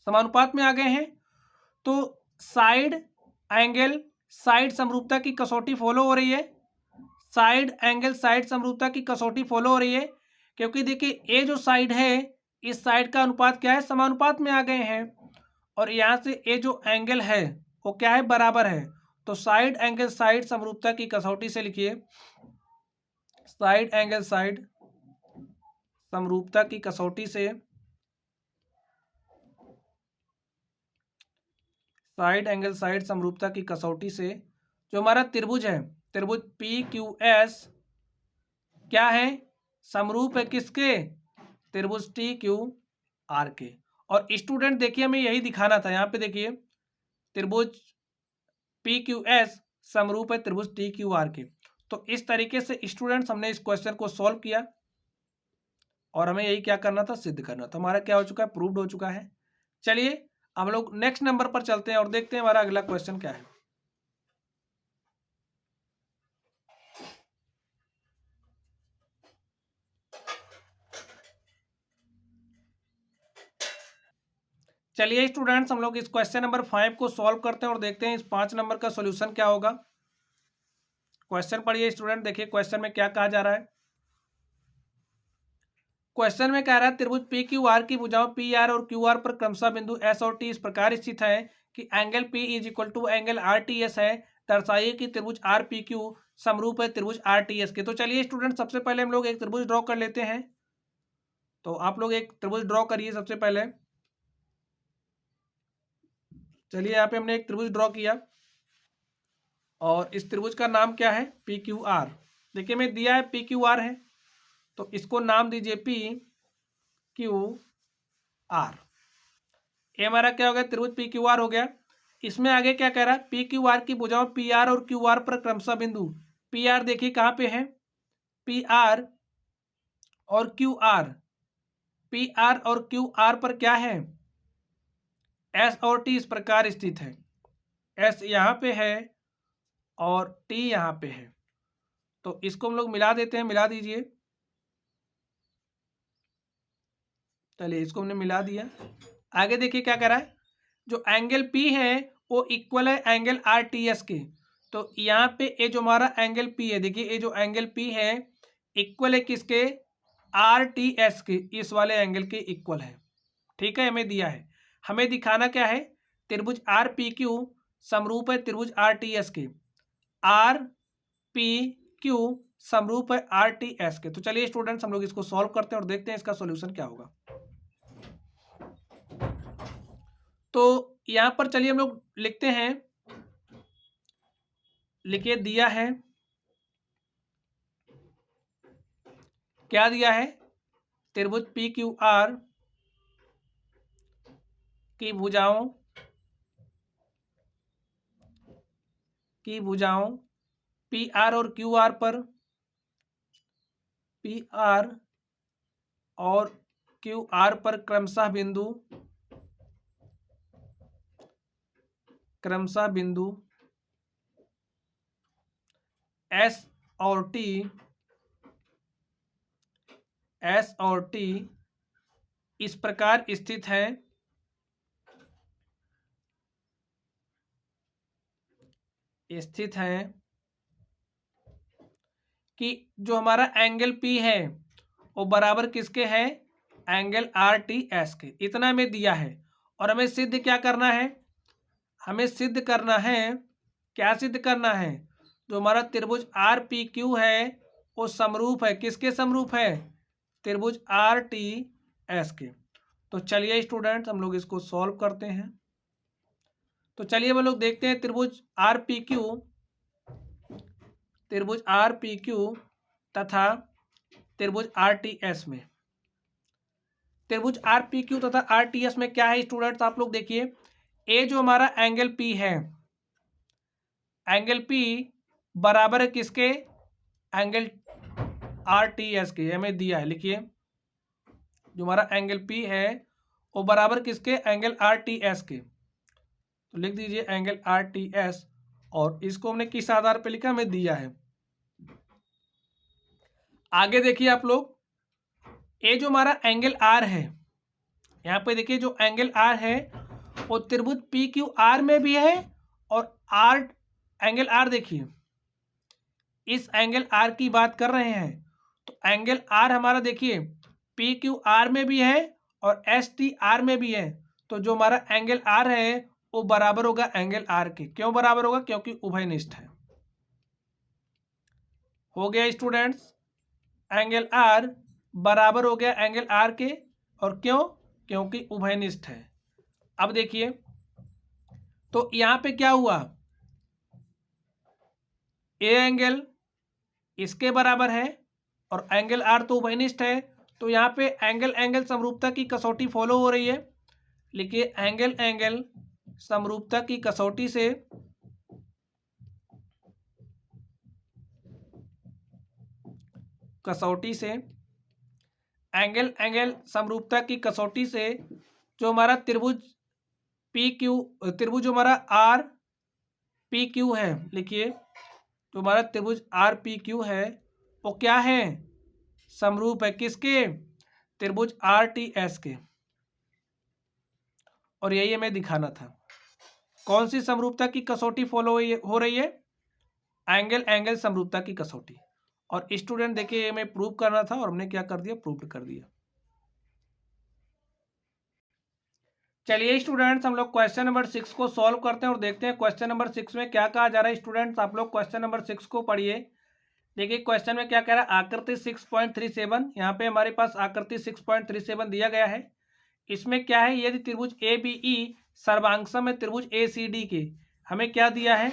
समानुपात में आ गए हैं। तो साइड एंगल साइड समरूपता की कसौटी फॉलो हो रही है, साइड एंगल साइड समरूपता की कसौटी फॉलो हो रही है, क्योंकि देखिए ये जो साइड है इस साइड का अनुपात क्या है, समानुपात में आ गए हैं, और यहाँ से ये जो एंगल है वो क्या है, बराबर है। तो साइड एंगल साइड समरूपता की कसौटी से लिखिए, साइड एंगल साइड समरूपता की कसौटी से, साइड एंगल साइड समरूपता की कसौटी से जो हमारा त्रिभुज है, त्रिभुज पी क्यू एस क्या है, समरूप है किसके, त्रिभुज टी क्यू आर के। और स्टूडेंट देखिए हमें यही दिखाना था, यहाँ पे देखिए त्रिभुज पी क्यू एस समरूप है त्रिभुज टी क्यू आर के। तो इस तरीके से स्टूडेंट्स हमने इस क्वेश्चन को सॉल्व किया और हमें यही क्या करना था, सिद्ध करना था। हमारा क्या हो चुका है, प्रूव्ड हो चुका है। चलिए हम लोग नेक्स्ट नंबर पर चलते हैं और देखते हैं हमारा अगला क्वेश्चन क्या है। चलिए स्टूडेंट्स हम लोग इस क्वेश्चन नंबर 5 को सॉल्व करते हैं और देखते हैं इस 5 नंबर का सॉल्यूशन क्या होगा। क्वेश्चन पढ़िए स्टूडेंट, देखिए क्वेश्चन में क्या कहा जा रहा है। क्वेश्चन में कह रहा है त्रिभुज पी क्यू आर की भुजाओं पी आर और क्यू आर पर क्रमशः बिंदु एस और टी इस प्रकार स्थित है कि angle P is equal to angle R T S है। दर्शाइए कि त्रिभुज आर पी क्यू समरूप है त्रिभुज आर टी एस के। तो चलिए स्टूडेंट सबसे पहले हम लोग एक त्रिभुज ड्रॉ कर लेते हैं। तो आप लोग एक त्रिभुज ड्रॉ करिए सबसे पहले। चलिए यहाँ पे हमने एक त्रिभुज ड्रॉ किया और इस त्रिभुज का नाम क्या है, पी क्यू आर। देखिए मैं दिया है पी क्यू आर है, तो इसको नाम दीजिए पी क्यू आर। ये हमारा क्या हो गया, त्रिभुज पी क्यू आर हो गया। इसमें आगे क्या कह रहा है, पी क्यू आर की भुजाओं पी आर और क्यू आर पर क्रमशः बिंदु, पी आर देखिए कहाँ पे है, पी आर और क्यू आर, पी आर और क्यू आर पर क्या है, एस और टी इस प्रकार स्थित है। एस यहाँ पे है और टी यहाँ पे है, तो इसको हम लोग मिला देते हैं, मिला दीजिए। चलिए इसको हमने मिला दिया। आगे देखिए क्या कह रहा है, जो एंगल पी है वो इक्वल है एंगल आर टी एस के। तो यहाँ पे ये जो हमारा एंगल पी है, देखिए ये जो एंगल पी है इक्वल है किसके, आर टी एस के, इस वाले एंगल के इक्वल है। ठीक है, हमें दिया है, हमें दिखाना क्या है, त्रिभुज आर पी क्यू समरूप है त्रिभुज आर टी एस के, आर पी क्यू समरूप है आर टी एस के। तो चलिए स्टूडेंट्स हम लोग इसको सॉल्व करते हैं और देखते हैं इसका सॉल्यूशन क्या होगा। तो यहां पर चलिए हम लोग लिखते हैं, लिखिए दिया है, क्या दिया है, त्रिभुज पी क्यू आर की भुजाओं पी आर और क्यू आर पर, पी आर और क्यू आर पर क्रमशः बिंदु एस और टी इस प्रकार स्थित है कि जो हमारा एंगल पी है वो बराबर किसके है, एंगल आर टी एस के। इतना हमें दिया है और हमें सिद्ध क्या करना है, हमें सिद्ध करना है, क्या सिद्ध करना है, जो हमारा त्रिभुज आर पी क्यू है वो समरूप है किसके, समरूप है त्रिभुज आर टी एस के। तो चलिए स्टूडेंट्स हम लोग इसको सॉल्व करते हैं। तो चलिए हम लोग देखते हैं त्रिभुज आर पी क्यू तथा त्रिभुज आर टी एस में, त्रिभुज आर पी क्यू तथा आर टी एस में क्या है स्टूडेंट्स, आप लोग देखिए, ए जो हमारा एंगल पी है, एंगल पी बराबर है किसके, एंगल आर टी एस के, हमें दिया है, लिखिए जो हमारा एंगल पी है वो बराबर किसके, एंगल आर टी एस के। तो लिख दीजिए एंगल आर टी एस, और इसको हमने किस आधार पे लिखा, हमें दिया है। आगे देखिए आप लोग, ये जो हमारा एंगल आर है, यहाँ पे देखिए जो एंगल आर है वो त्रिभुज पी क्यू आर में भी है और आर, एंगल आर देखिए, इस एंगल आर की बात कर रहे हैं, तो एंगल आर हमारा देखिए पी क्यू आर में भी है और एस टी आर में भी है, तो जो हमारा एंगल आर है वो बराबर होगा एंगल आर के। क्यों बराबर होगा? क्योंकि उभयनिष्ठ है। हो गया स्टूडेंट्स, एंगल आर बराबर हो गया एंगल आर के, और क्यों? क्योंकि उभयनिष्ठ है। अब देखिए, तो यहां पे क्या हुआ, ए एंगल इसके बराबर है और एंगल आर तो उभयनिष्ठ है, तो यहाँ पे एंगल एंगल समरूपता की कसौटी फॉलो हो रही है। लिखिए एंगल एंगल समरूपता की कसौटी से एंगल एंगल समरूपता की कसौटी से जो हमारा त्रिभुज पी क्यू, त्रिभुज जो हमारा आर पी क्यू है, लिखिए जो हमारा त्रिभुज आर पी क्यू है वो क्या है? समरूप है किसके? त्रिभुज आर टी एस के। और यही हमें दिखाना था। कौन सी समरूपता की कसौटी फॉलो हो रही है? एंगल एंगल समरूपता की कसौटी। और स्टूडेंट देखिए, हमें प्रूव करना था और हमने क्या कर दिया? प्रूव कर दिया। चलिए स्टूडेंट्स, हम लोग क्वेश्चन नंबर 6 को सॉल्व करते हैं और देखते हैं क्वेश्चन नंबर 6 में क्या कहा जा रहा है। स्टूडेंट्स आप लोग क्वेश्चन नंबर 6 को पढ़िए। देखिए क्वेश्चन में क्या कह रहा है, आकृति 6.37, यहाँ पे हमारे पास आकृति 6.37 दिया गया है। इसमें क्या है, यदि त्रिभुज ए बी ई सर्वांगसम है त्रिभुज ए सी डी के, हमें क्या दिया है?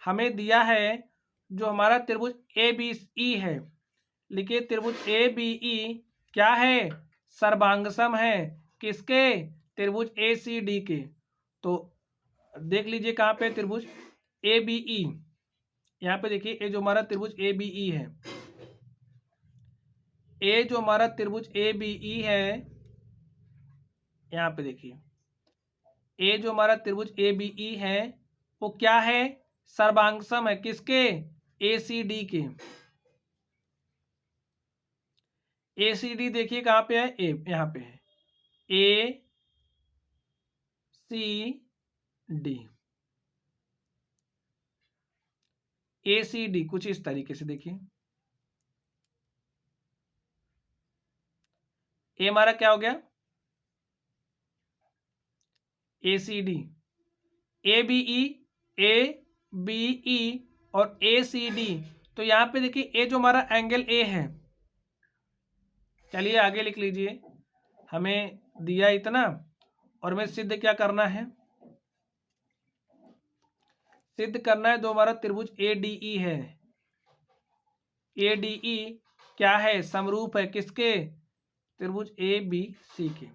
हमें दिया है जो हमारा त्रिभुज ए बी ई है, लिखिए त्रिभुज ए बी ई क्या है? सर्वांगसम है किसके? त्रिभुज ए सी डी के। तो देख लीजिए कहाँ पे त्रिभुज ए बी ई, यहाँ पे देखिए ये जो हमारा त्रिभुज ए बी ई है, ए जो हमारा त्रिभुज ए बी ई है, यहाँ पे देखिए ए जो हमारा त्रिभुज ए बी ई है वो क्या है? सर्वांगसम है किसके? ए सी डी के। ए सी डी देखिए कहाँ पे है? ए यहाँ पे है, ए सी डी, ए सी डी कुछ इस तरीके से देखिए। ए हमारा क्या हो गया? A C D, A B E, A B E और ए सी डी। तो यहाँ पे देखिए ए जो हमारा एंगल ए है, चलिए आगे लिख लीजिए, हमें दिया इतना और हमें सिद्ध क्या करना है? सिद्ध करना है जो हमारा त्रिभुज ए डी ई है, ए डी ई क्या है? समरूप है किसके? त्रिभुज ए बी सी के।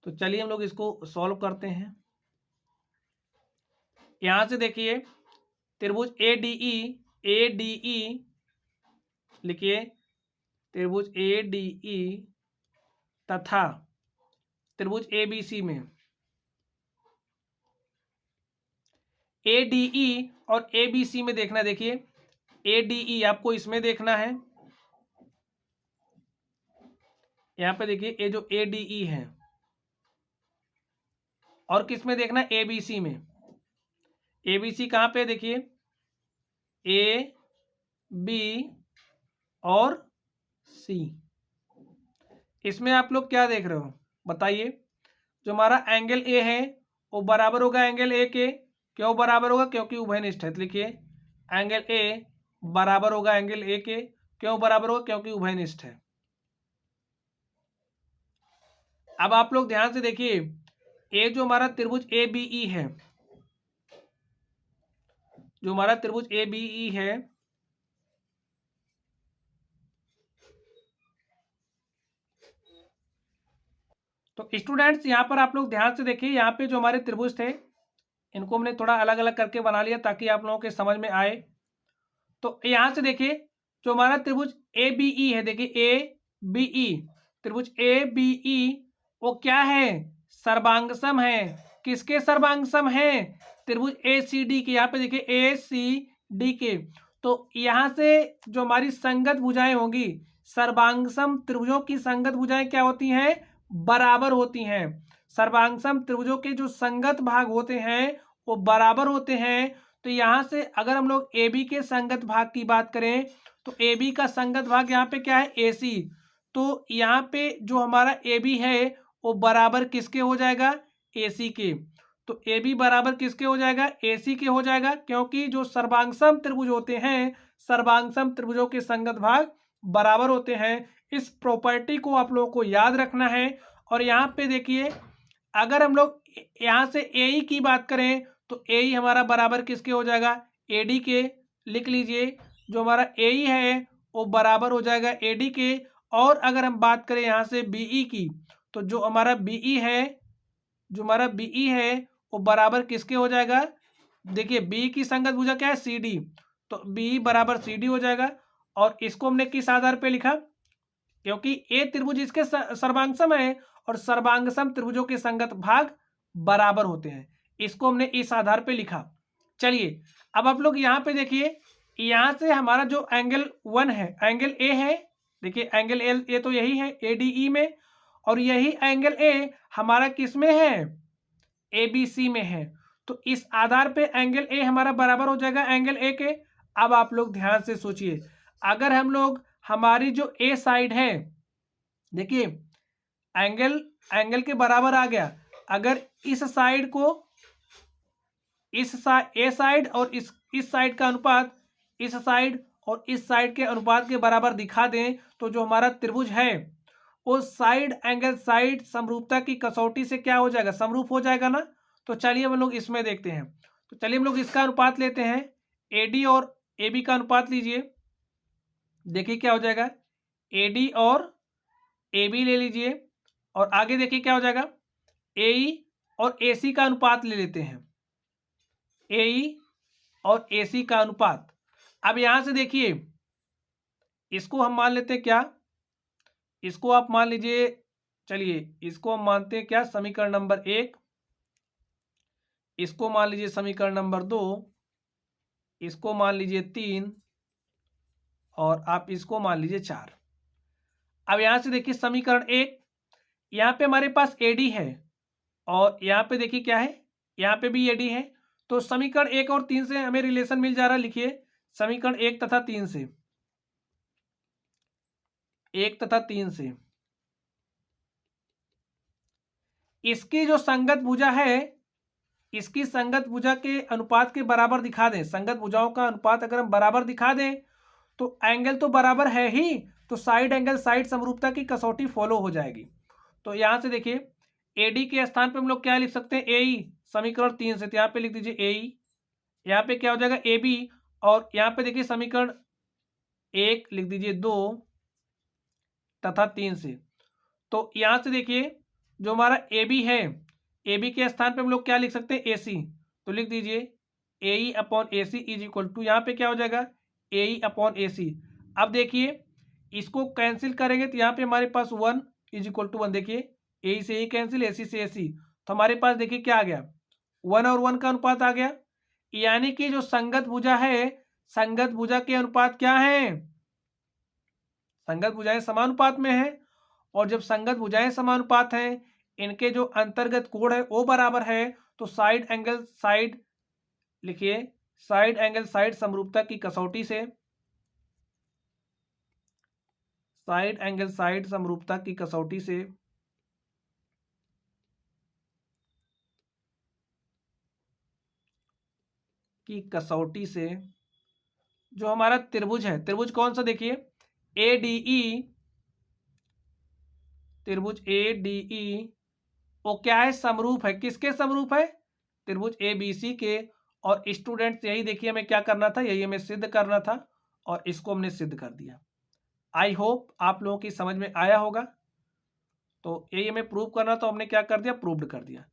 तो चलिए हम लोग इसको सॉल्व करते हैं। यहां से देखिए त्रिभुज ए डी ई लिखिए त्रिभुज ए डी ई तथा त्रिभुज ए बी सी में ए डी ई और ए बी सी में देखना, देखिए ए डी ई आपको इसमें देखना है, यहां पे देखिए ये जो ए डी ई है, और किस में देखना? ए बी सी में। ए बी सी कहाँ पे? देखिए ए बी और सी, इसमें आप लोग क्या देख रहे हो बताइए? जो हमारा एंगल ए है वो बराबर होगा एंगल ए के। क्यों बराबर होगा? क्योंकि उभयनिष्ठ है। तो लिखिए एंगल ए बराबर होगा एंगल ए के। क्यों बराबर होगा? क्योंकि उभयनिष्ठ है। अब आप लोग ध्यान से देखिए, ए जो हमारा त्रिभुज ए बी ई है, जो हमारा त्रिभुज ए बी ई है, तो स्टूडेंट्स यहाँ पर आप लोग ध्यान से देखिए, यहाँ पे जो हमारे त्रिभुज थे इनको हमने थोड़ा अलग अलग करके बना लिया ताकि आप लोगों के समझ में आए। तो यहाँ से देखिए जो हमारा त्रिभुज ए बी ई है, देखिए ए बी ई, त्रिभुज ए बी ई वो क्या है? सर्वांगसम है किसके? सर्वांगसम है त्रिभुज ए सी डी के। यहाँ पे देखिए ए सी डी के। तो यहाँ से जो हमारी संगत भुजाएं होंगी, सर्वांगसम त्रिभुजों की संगत भुजाएं क्या होती हैं? बराबर होती हैं। सर्वांगसम त्रिभुजों के जो संगत भाग होते हैं वो बराबर होते हैं। तो यहाँ से अगर हम लोग ए बी के संगत भाग की बात करें तो ए बी का संगत भाग यहाँ पे क्या है, ए सी। तो यहाँ पे जो हमारा ए बी है वो बराबर किसके हो जाएगा, ए सी के। तो ए बी बराबर किसके हो जाएगा, ए सी के हो जाएगा, क्योंकि जो सर्वांगसम त्रिभुज होते हैं, सर्वांगसम त्रिभुजों के संगत भाग बराबर होते हैं। इस प्रॉपर्टी को आप लोगों को याद रखना है। और यहाँ पे देखिए, अगर हम लोग यहाँ से ए ई की बात करें तो ए ई हमारा बराबर किसके हो जाएगा, ए डी के। लिख लीजिए, जो हमारा ए ई है वो बराबर हो जाएगा ए डी के। और अगर हम बात करें यहाँ से बी ई की, तो जो हमारा बी ई है, जो हमारा बी ई है वो बराबर किसके हो जाएगा, देखिए बी की संगत भुजा क्या है, सी डी। तो बी बराबर सी डी हो जाएगा। और इसको हमने किस आधार पे लिखा, क्योंकि ए त्रिभुज इसके सर्वांगसम है और सर्वांगसम त्रिभुजों के संगत भाग बराबर होते हैं, इसको हमने इस आधार पे लिखा। चलिए अब आप लोग यहाँ पे देखिए, यहाँ से हमारा जो एंगल 1 है, एंगल ए है, देखिए एंगल एल ए तो यही है ए डी ई में, और यही एंगल ए हमारा किस में है, ए बी सी में है। तो इस आधार पे एंगल ए हमारा बराबर हो जाएगा एंगल ए के। अब आप लोग ध्यान से सोचिए, अगर हम लोग हमारी जो ए साइड है, देखिए एंगल एंगल के बराबर आ गया, अगर इस साइड को ए साइड और इस साइड का अनुपात इस साइड और इस साइड के अनुपात के बराबर दिखा दें, तो जो हमारा त्रिभुज है वो साइड एंगल साइड समरूपता की कसौटी से क्या हो जाएगा, समरूप हो जाएगा ना। तो चलिए हम लोग इसमें देखते हैं। तो चलिए हम लोग इसका अनुपात लेते हैं, ए डी और ए बी का अनुपात लीजिए, देखिए क्या हो जाएगा, ए डी और ए बी ले लीजिए। और आगे देखिए क्या हो जाएगा, ए ई और ए सी का अनुपात ले लेते हैं, ए ई और ए सी का अनुपात। अब यहां से देखिए, इसको हम मान लेते हैं क्या, इसको आप मान लीजिए, चलिए इसको हम मानते हैं क्या, समीकरण नंबर 1, इसको मान लीजिए समीकरण नंबर 2, इसको मान लीजिए 3, और आप इसको मान लीजिए 4। अब यहां से देखिए समीकरण 1, यहाँ पे हमारे पास ए डी है और यहाँ पे देखिए क्या है, यहाँ पे भी ए डी है। तो समीकरण 1 और 3 से हमें रिलेशन मिल जा रहा है। लिखिए समीकरण 1 तथा 3 से, 1 तथा 3 से इसकी जो संगत भुजा है, इसकी संगत भुजा के अनुपात के बराबर दिखा दें, संगत भुजाओं का अनुपात अगर हम बराबर दिखा दें तो एंगल तो बराबर है ही, तो साइड एंगल साइड समरूपता की कसौटी फॉलो हो जाएगी। तो यहां से देखिए ए डी के स्थान पे हम लोग क्या लिख सकते हैं, ए ई, समीकरण 3 से, तो यहाँ पे लिख दीजिए ए ई, यहाँ पे क्या हो जाएगा ए बी, और यहाँ पे देखिए समीकरण 1 लिख दीजिए 2 तथा 3 से। तो यहाँ से देखिए जो हमारा ए बी है, ए बी के स्थान पे हम लोग क्या लिख सकते हैं, ए सी, तो लिख दीजिए A E upon A C is equal to, यहाँ पे क्या हो जाएगा ए ई अपॉन ए सी। अब देखिए इसको कैंसिल करेंगे तो यहाँ पे हमारे पास 1 इज इक्वल टू 1, देखिए ए से ए कैंसिल, ए सी से ए सी, तो हमारे पास देखिए क्या आ गया, 1 और 1 का अनुपात आ गया। यानी कि जो संगत भुजा है, संगत भुजा के अनुपात क्या है, संगत भुजाएं समानुपात में है, और जब संगत भुजाएं समानुपात हैं, इनके जो अंतर्गत कोण है वो बराबर है, तो साइड एंगल साइड, लिखिए साइड एंगल साइड समरूपता की कसौटी से, साइड एंगल साइड समरूपता की कसौटी से जो हमारा त्रिभुज है, त्रिभुज कौन सा, देखिए ए डी ई, त्रिभुज ए डी ई वो क्या है, समरूप है, किसके समरूप है, त्रिभुज ए बी सी के। और स्टूडेंट्स यही देखिए हमें क्या करना था, यही हमें सिद्ध करना था, और इसको हमने सिद्ध कर दिया। आई होप आप लोगों की समझ में आया होगा। तो यही हमें प्रूव करना, तो हमने क्या कर दिया, प्रूव्ड कर दिया।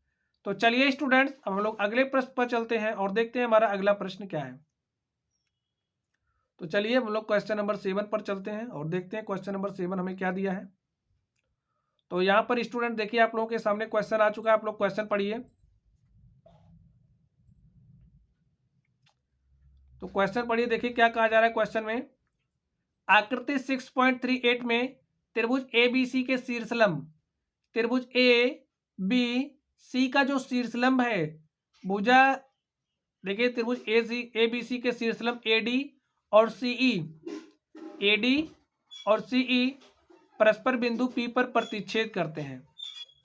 तो चलिए स्टूडेंट्स, अब हम लोग अगले प्रश्न पर चलते हैं और देखते हैं हमारा अगला प्रश्न क्या है। तो चलिए हम लोग क्वेश्चन नंबर 7 पर चलते हैं और देखते हैं क्वेश्चन नंबर 7 हमें क्या दिया है। तो यहाँ पर स्टूडेंट देखिए आप लोगों के सामने क्वेश्चन आ चुका है, आप लोग क्वेश्चन पढ़िए। तो क्वेश्चन पढ़िए, देखिए क्या कहा जा रहा है क्वेश्चन में, आकृति 6.38 में त्रिभुज ए बी सी के शीर्षलंब, त्रिभुज ए बी सी का जो शीर्षलंब है, भुजा देखिए त्रिभुज ए बी सी के शीर्षलंब एडी और सीई, एडी और सीई परस्पर बिंदु पी पर प्रतिच्छेद करते हैं।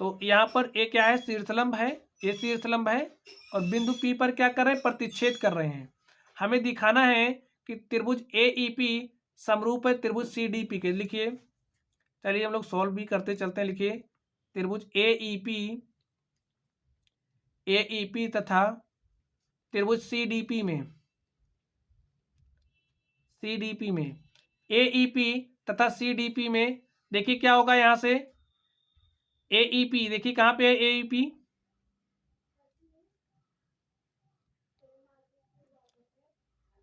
तो यहाँ पर ए क्या है, शीर्षलंब है, ये शीर्षलंब है और बिंदु पी पर क्या कर रहे हैं, प्रतिच्छेद कर रहे हैं। हमें दिखाना है कि त्रिभुज ए ई पी समरूप है त्रिभुज सी डी पी के। लिखिए, चलिए हम लोग सॉल्व भी करते चलते हैं। लिखिए, त्रिभुज ए ई पी तथा त्रिभुज सी डी पी में, ए ई पी तथा सी डी पी में देखिए क्या होगा। यहाँ से ए ई पी देखिए कहाँ पे है, ए ई पी,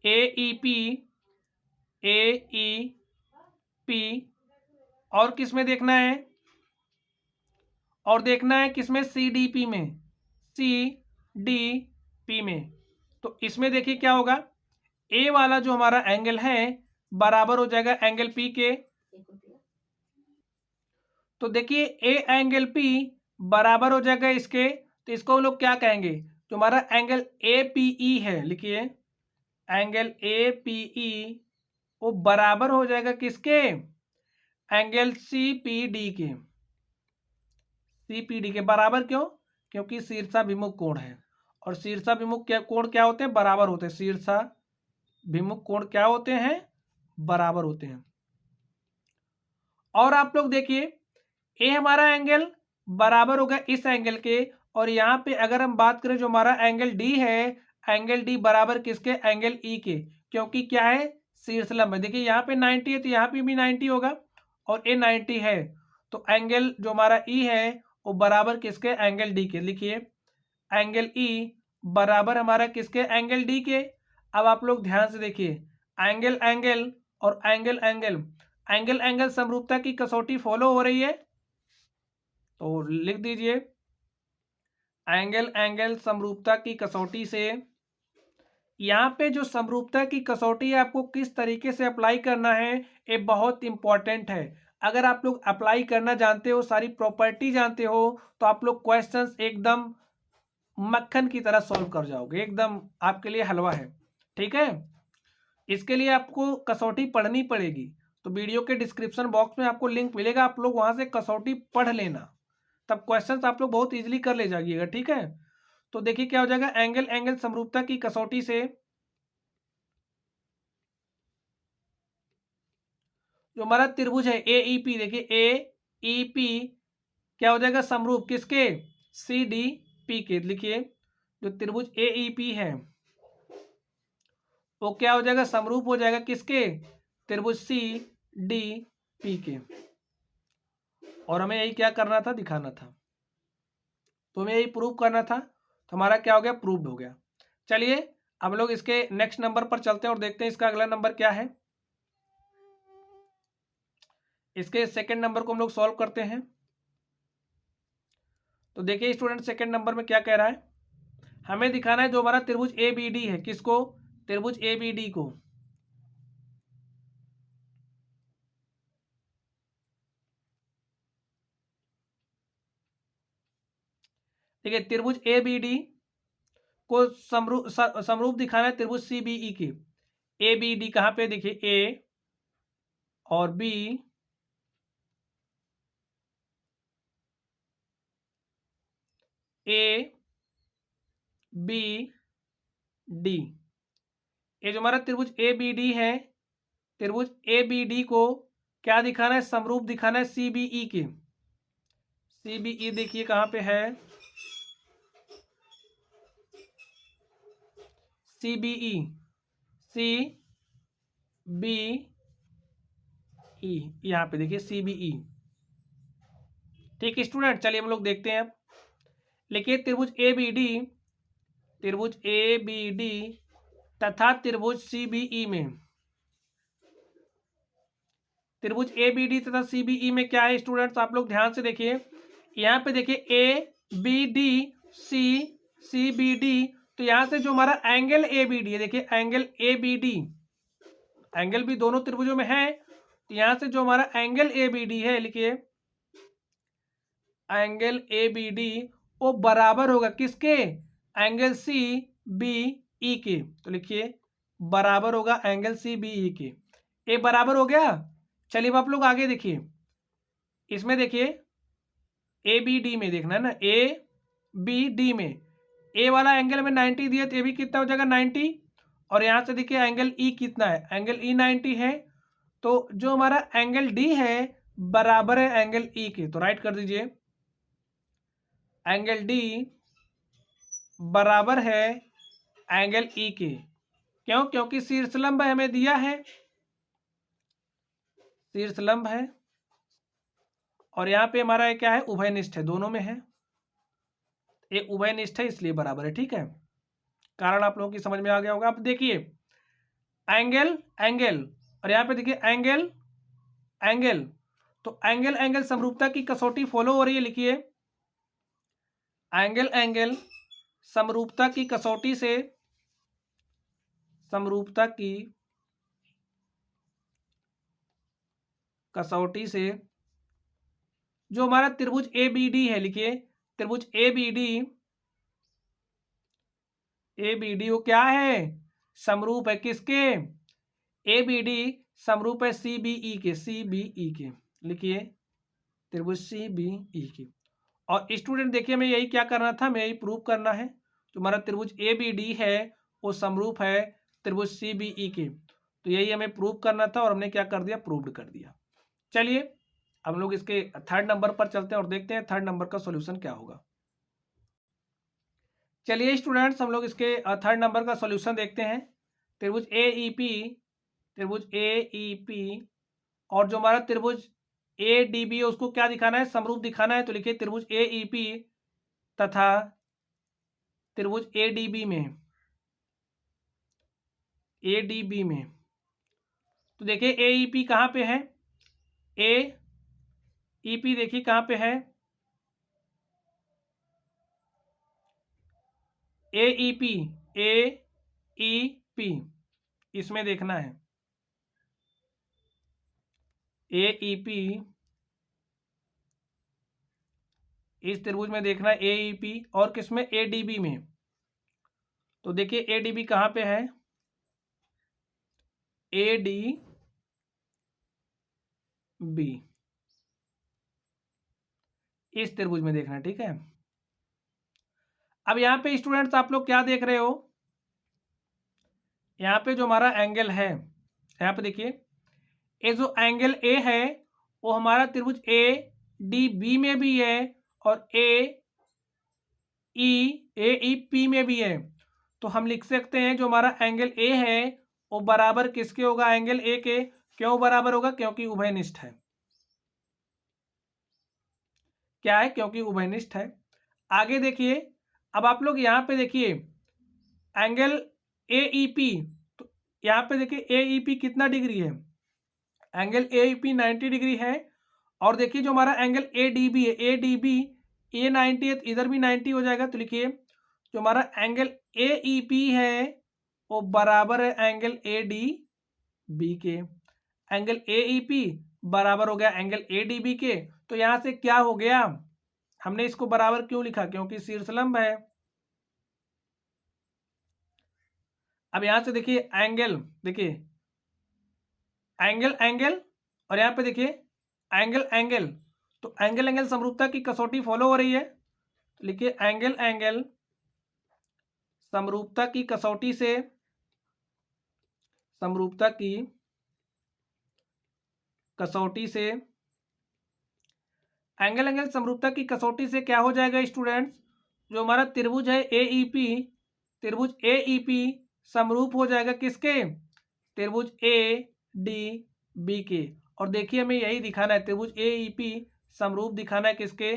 ए ई पी, ए ई पी और किस में देखना है, और देखना है किसमें, सी डी पी में, सी डी पी में। तो इसमें देखिए क्या होगा, ए वाला जो हमारा एंगल है बराबर हो जाएगा एंगल पी के। तो देखिए ए एंगल पी बराबर हो जाएगा इसके, तो इसको हम लोग क्या कहेंगे, जो हमारा एंगल ए पी ई है, लिखिए एंगल ए पी ई वो बराबर हो जाएगा किसके, एंगल सी पी डी के। सी पी डी के बराबर क्यों, क्योंकि शीर्षाभिमुख कोण है और शीर्षाभिमुख कोण क्या होते हैं, बराबर होते हैं। शीर्षाभिमुख कोण क्या होते हैं, बराबर होते हैं। और आप लोग देखिए ए हमारा एंगल बराबर होगा इस एंगल के, और यहाँ पे अगर हम बात करें जो हमारा एंगल डी है, एंगल डी बराबर किसके, एंगल ई के, क्योंकि क्या है, शीर्षलंब है। देखिए यहाँ पे 90 है तो यहाँ पे भी 90 होगा और ए 90 है, तो एंगल जो हमारा ई है वो बराबर किसके, एंगल डी के। लिखिए एंगल ई बराबर हमारा किसके, एंगल डी के। अब आप लोग ध्यान से देखिए, एंगल एंगल और एंगल एंगल, एंगल एंगल समरूपता की कसौटी फॉलो हो रही है, तो लिख दीजिए एंगल एंगल समरूपता की कसौटी से। यहाँ पे जो समरूपता की कसौटी है आपको किस तरीके से अप्लाई करना है, ये बहुत इंपॉर्टेंट है। अगर आप लोग अप्लाई करना जानते हो, सारी प्रॉपर्टी जानते हो, तो आप लोग क्वेश्चंस एकदम मक्खन की तरह सॉल्व कर जाओगे, एकदम आपके लिए हलवा है। ठीक है, इसके लिए आपको कसौटी पढ़नी पड़ेगी, तो वीडियो के डिस्क्रिप्शन बॉक्स में आपको लिंक मिलेगा, आप लोग वहां से कसौटी पढ़ लेना, तब क्वेश्चंस आप लोग बहुत इजीली कर ले जाइएगा। ठीक है, तो देखिए क्या हो जाएगा, एंगल एंगल समरूपता की कसौटी से जो हमारा त्रिभुज है ए ई पी, देखिए ए ई पी क्या हो जाएगा, समरूप किसके, सी डी पी के। लिखिए जो त्रिभुज ए ई पी है वो क्या हो जाएगा, समरूप हो जाएगा किसके, त्रिभुज सी डी पी के। और हमें यही क्या करना था, दिखाना था, तो हमें यही प्रूव करना था, तो हमारा क्या हो गया, प्रूव्ड हो गया। चलिए अब लोग इसके नेक्स्ट नंबर पर चलते हैं और देखते हैं इसका अगला नंबर क्या है। इसके सेकंड नंबर को हम लोग सॉल्व करते हैं। तो देखिए स्टूडेंट सेकंड नंबर में क्या कह रहा है, हमें दिखाना है जो हमारा त्रिभुज ए बी डी है, किसको, त्रिभुज ए बी डी को। देखिए त्रिभुज ए बी डी को समरूप दिखाना है त्रिभुज सी बी ई के। ए बी डी कहाँ पे, देखिए ए और बी, ए बी डी, ये जो हमारा त्रिभुज ए बी डी है, त्रिभुज ए बी डी को क्या दिखाना है, समरूप दिखाना है सी बी ई के। सी बी ई देखिए कहाँ पे है, C B E, C B E, यहाँ पे देखिए सी बी ई। ठीक है स्टूडेंट, चलिए हम लोग देखते हैं अब। लिखिए त्रिभुज ए बी डी, त्रिभुज ए बी डी तथा त्रिभुज सी बी ई में, त्रिभुज ए बी डी तथा सी बी ई में क्या है स्टूडेंट्स, आप लोग ध्यान से देखिए। यहाँ पे देखिए A B D C, C B D, तो यहाँ से जो हमारा एंगल ए बी डी है, देखिए angle A B D, angle भी दोनों त्रिभुजों में है, तो यहाँ से जो हमारा एंगल ए बी डी है, लिखिए एंगल ए बी डी वो बराबर होगा किसके, एंगल सी बी ई के, तो लिखिए बराबर होगा एंगल सी बी ई के। ए बराबर हो गया। चलिए अब आप लोग आगे देखिए, इसमें देखिए ए बी डी में देखना है ना, ए बी डी में ए वाला एंगल में 90 दिया तो ए भी कितना हो जाएगा 90, और यहाँ से देखिए एंगल ई कितना है, एंगल ई 90 है, तो जो हमारा एंगल डी है बराबर है एंगल ई के, तो राइट कर दीजिए एंगल डी बराबर है एंगल ई के। क्यों? क्योंकि शीर्षलंब हमें दिया है, शीर्षलंब है, और यहाँ पे हमारा क्या है, उभयनिष्ठ है, दोनों में है, ये उभयनिष्ठ है इसलिए बराबर है। ठीक है, कारण आप लोगों की समझ में आ गया होगा। अब देखिए एंगल एंगल, और यहाँ पे देखिए एंगल एंगल, तो एंगल एंगल समरूपता की कसौटी फॉलो हो रही है। लिखिए एंगल एंगल समरूपता की कसौटी से, समरूपता की कसौटी से जो हमारा त्रिभुज ए बी डी है, लिखिए त्रिभुज A B D, A B D वो क्या है, समरूप है किसके, ए बी डी समरूप है सी बी ई के, सी बी ई के, लिखिए त्रिभुज सी बी ई के। और स्टूडेंट देखिए हमें यही क्या करना था, हमें यही प्रूव करना है, जो हमारा त्रिभुज ए बी डी है वो समरूप है त्रिभुज सी बी ई के, तो यही हमें प्रूव करना था और हमने क्या कर दिया, प्रूव्ड कर दिया। चलिए हम लोग इसके थर्ड नंबर पर चलते हैं और देखते हैं थर्ड नंबर का सॉल्यूशन क्या होगा। चलिए स्टूडेंट्स हम लोग इसके थर्ड नंबर का सॉल्यूशन देखते हैं। त्रिभुज ए ई पी, त्रिभुज ए ई पी, और जो हमारा त्रिभुज ए डी बी है उसको क्या दिखाना है, समरूप दिखाना है, तो लिखिए त्रिभुज ए ई पी तथा त्रिभुज ए डी बी में, ए डी बी में, तो देखिए ए ई पी कहाँ पे है, ए ई पी देखिए कहाँ पे है, ए ई पी, ए ई पी इसमें देखना है, ए ई पी इस त्रिभुज में देखना है, ए ई पी, और किसमें, ए डी बी में, तो देखिए ए डी बी कहाँ पे है, ए डी बी इस त्रिभुज में देखना है। ठीक है, अब यहाँ पे स्टूडेंट्स आप लोग क्या देख रहे हो, यहाँ पे जो हमारा एंगल है, यहाँ पे देखिए ये जो एंगल ए है वो हमारा त्रिभुज ए डी बी में भी है और ए ई पी में भी है, तो हम लिख सकते हैं जो हमारा एंगल ए है वो बराबर किसके होगा, एंगल ए के। क्यों बराबर होगा, क्योंकि उभयनिष्ठ है। क्या है, क्योंकि उभयनिष्ठ है। आगे देखिए, अब आप लोग यहाँ पे देखिए एंगल ए ई पी, तो यहाँ पे देखिए ए ई पी कितना डिग्री है, angle A E P 90 degree है, और देखिए जो हमारा एंगल ए डी बी है, ए डी बी ए 90 है, तो इधर भी 90 हो जाएगा, तो लिखिए जो हमारा एंगल ए ई पी है वो बराबर है एंगल ए डी बी के। एंगल ए ई पी बराबर हो गया एंगल ए डी बी के, तो यहाँ से क्या हो गया, हमने इसको बराबर क्यों लिखा, क्योंकि शीर्षलंब है। अब यहाँ से देखिए एंगल, देखिए एंगल एंगल, और यहाँ पे देखिए एंगल एंगल, तो एंगल एंगल समरूपता की कसौटी फॉलो हो रही है, तो लिखिए एंगल एंगल समरूपता की कसौटी से, समरूपता की कसौटी से, एंगल एंगल समरूपता की कसौटी से क्या हो जाएगा स्टूडेंट्स, जो हमारा त्रिभुज है ए ई पी, त्रिभुज ए ई पी समरूप हो जाएगा किसके, त्रिभुज ए डी बी के। और देखिए हमें यही दिखाना है, त्रिभुज ए ई पी समरूप दिखाना है किसके,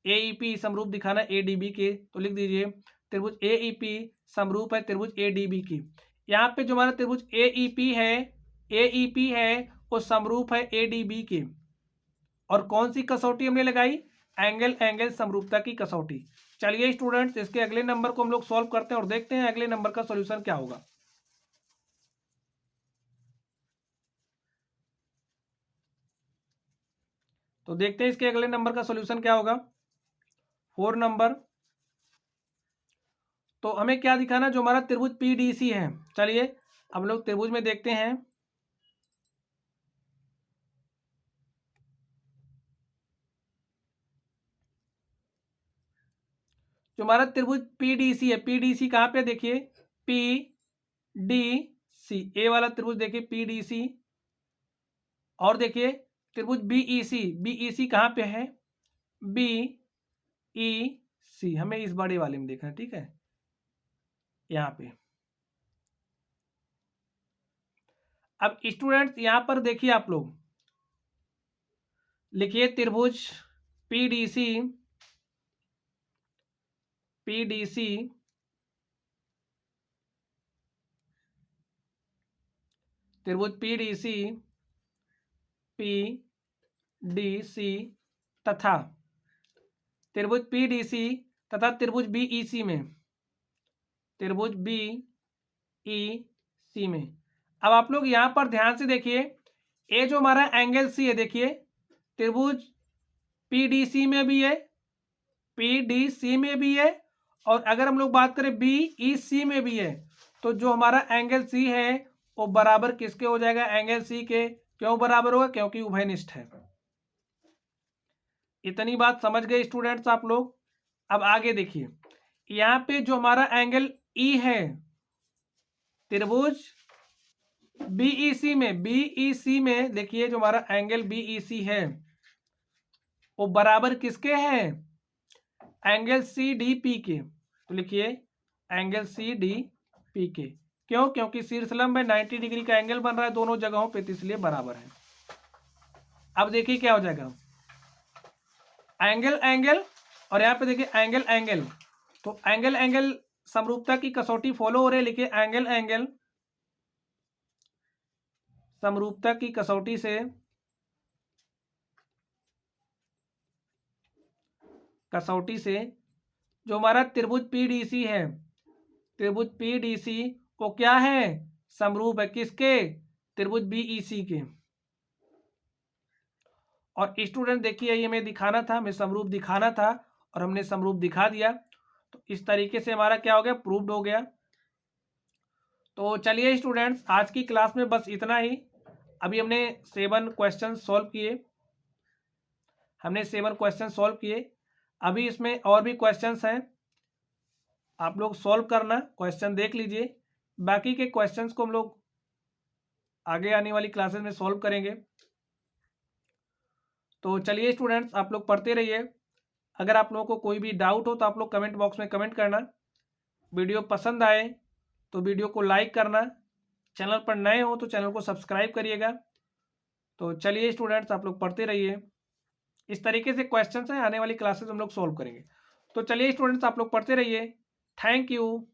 ए ई पी समरूप दिखाना है ए डी बी के, तो लिख दीजिए त्रिभुज ए ई पी समरूप है त्रिभुज ए डी बी की। यहाँ पे जो हमारा त्रिभुज ए ई पी है, ए ई पी है वो समरूप है ए डी बी के, और कौन सी कसौटी हमने लगाई, एंगल एंगल समरूपता की कसौटी। चलिए स्टूडेंट्स इसके अगले नंबर को हम लोग सॉल्व करते हैं और देखते हैं अगले नंबर का सॉल्यूशन क्या होगा। तो देखते हैं इसके अगले नंबर का सॉल्यूशन क्या होगा, 4 नंबर। तो हमें क्या दिखाना, जो हमारा त्रिभुज PDC है। चलिए अब लोग त्रिभुज में देखते हैं। जो हमारा त्रिभुज PDC है, PDC कहाँ पे, देखिए PDC, ए वाला त्रिभुज देखिए PDC। और देखिए त्रिभुज BEC, BEC कहाँ पे है, BEC, हमें इस बड़े वाले में देखना है, ठीक है, यहाँ पे। अब स्टूडेंट्स यहाँ पर देखिए, आप लोग लिखिए त्रिभुज PDC, PDC त्रिभुज PDC, PDC तथा त्रिभुज PDC तथा त्रिभुज BEC में, त्रिभुज BEC में। अब आप लोग यहाँ पर ध्यान से देखिए, ये जो हमारा एंगल C है, देखिए त्रिभुज PDC में भी है, PDC में भी है, और अगर हम लोग बात करें BEC में भी है, तो जो हमारा एंगल C है वो बराबर किसके हो जाएगा, एंगल C के। क्यों बराबर होगा, क्योंकि उभयनिष्ठ है। इतनी बात समझ गए स्टूडेंट्स आप लोग। अब आगे देखिए, यहाँ पे जो हमारा एंगल E है त्रिभुज BEC में, BEC में देखिए जो हमारा एंगल BEC है वो बराबर किसके है, एंगल CDP के। तो लिखिए एंगल CDP के। क्यों, क्योंकि शीर्षलंब में 90 डिग्री का एंगल बन रहा है दोनों जगहों पे, तो इसलिए बराबर है। अब देखिए क्या हो जाएगा, एंगल एंगल, और यहाँ पे देखिए एंगल एंगल, तो एंगल एंगल समरूपता की कसौटी फॉलो हो रही है। लिखिए एंगल एंगल समरूपता की कसौटी से, जो हमारा त्रिभुज PDC है, त्रिभुज PDC को क्या है, समरूप है किसके, त्रिभुज BEC के। और स्टूडेंट देखिए ये हमें दिखाना था, हमें समरूप दिखाना था और हमने समरूप दिखा दिया। तो इस तरीके से हमारा क्या हो गया, प्रूव्ड हो गया। तो चलिए स्टूडेंट्स, आज की क्लास में बस इतना ही। अभी हमने 7 क्वेश्चन सॉल्व किए, अभी इसमें और भी क्वेश्चंस हैं, आप लोग सॉल्व करना, क्वेश्चन देख लीजिए। बाकी के क्वेश्चंस को हम लोग आगे आने वाली क्लासेस में सॉल्व करेंगे। तो चलिए स्टूडेंट्स, आप लोग पढ़ते रहिए। अगर आप लोगों को कोई भी डाउट हो तो आप लोग कमेंट बॉक्स में कमेंट करना। वीडियो पसंद आए तो वीडियो को लाइक करना, चैनल पर नए हो तो चैनल को सब्सक्राइब करिएगा। तो चलिए स्टूडेंट्स, आप लोग पढ़ते रहिए। इस तरीके से क्वेश्चंस हैं, आने वाली क्लासेस हम लोग सॉल्व करेंगे। तो चलिए स्टूडेंट्स, आप लोग पढ़ते रहिए। Thank you.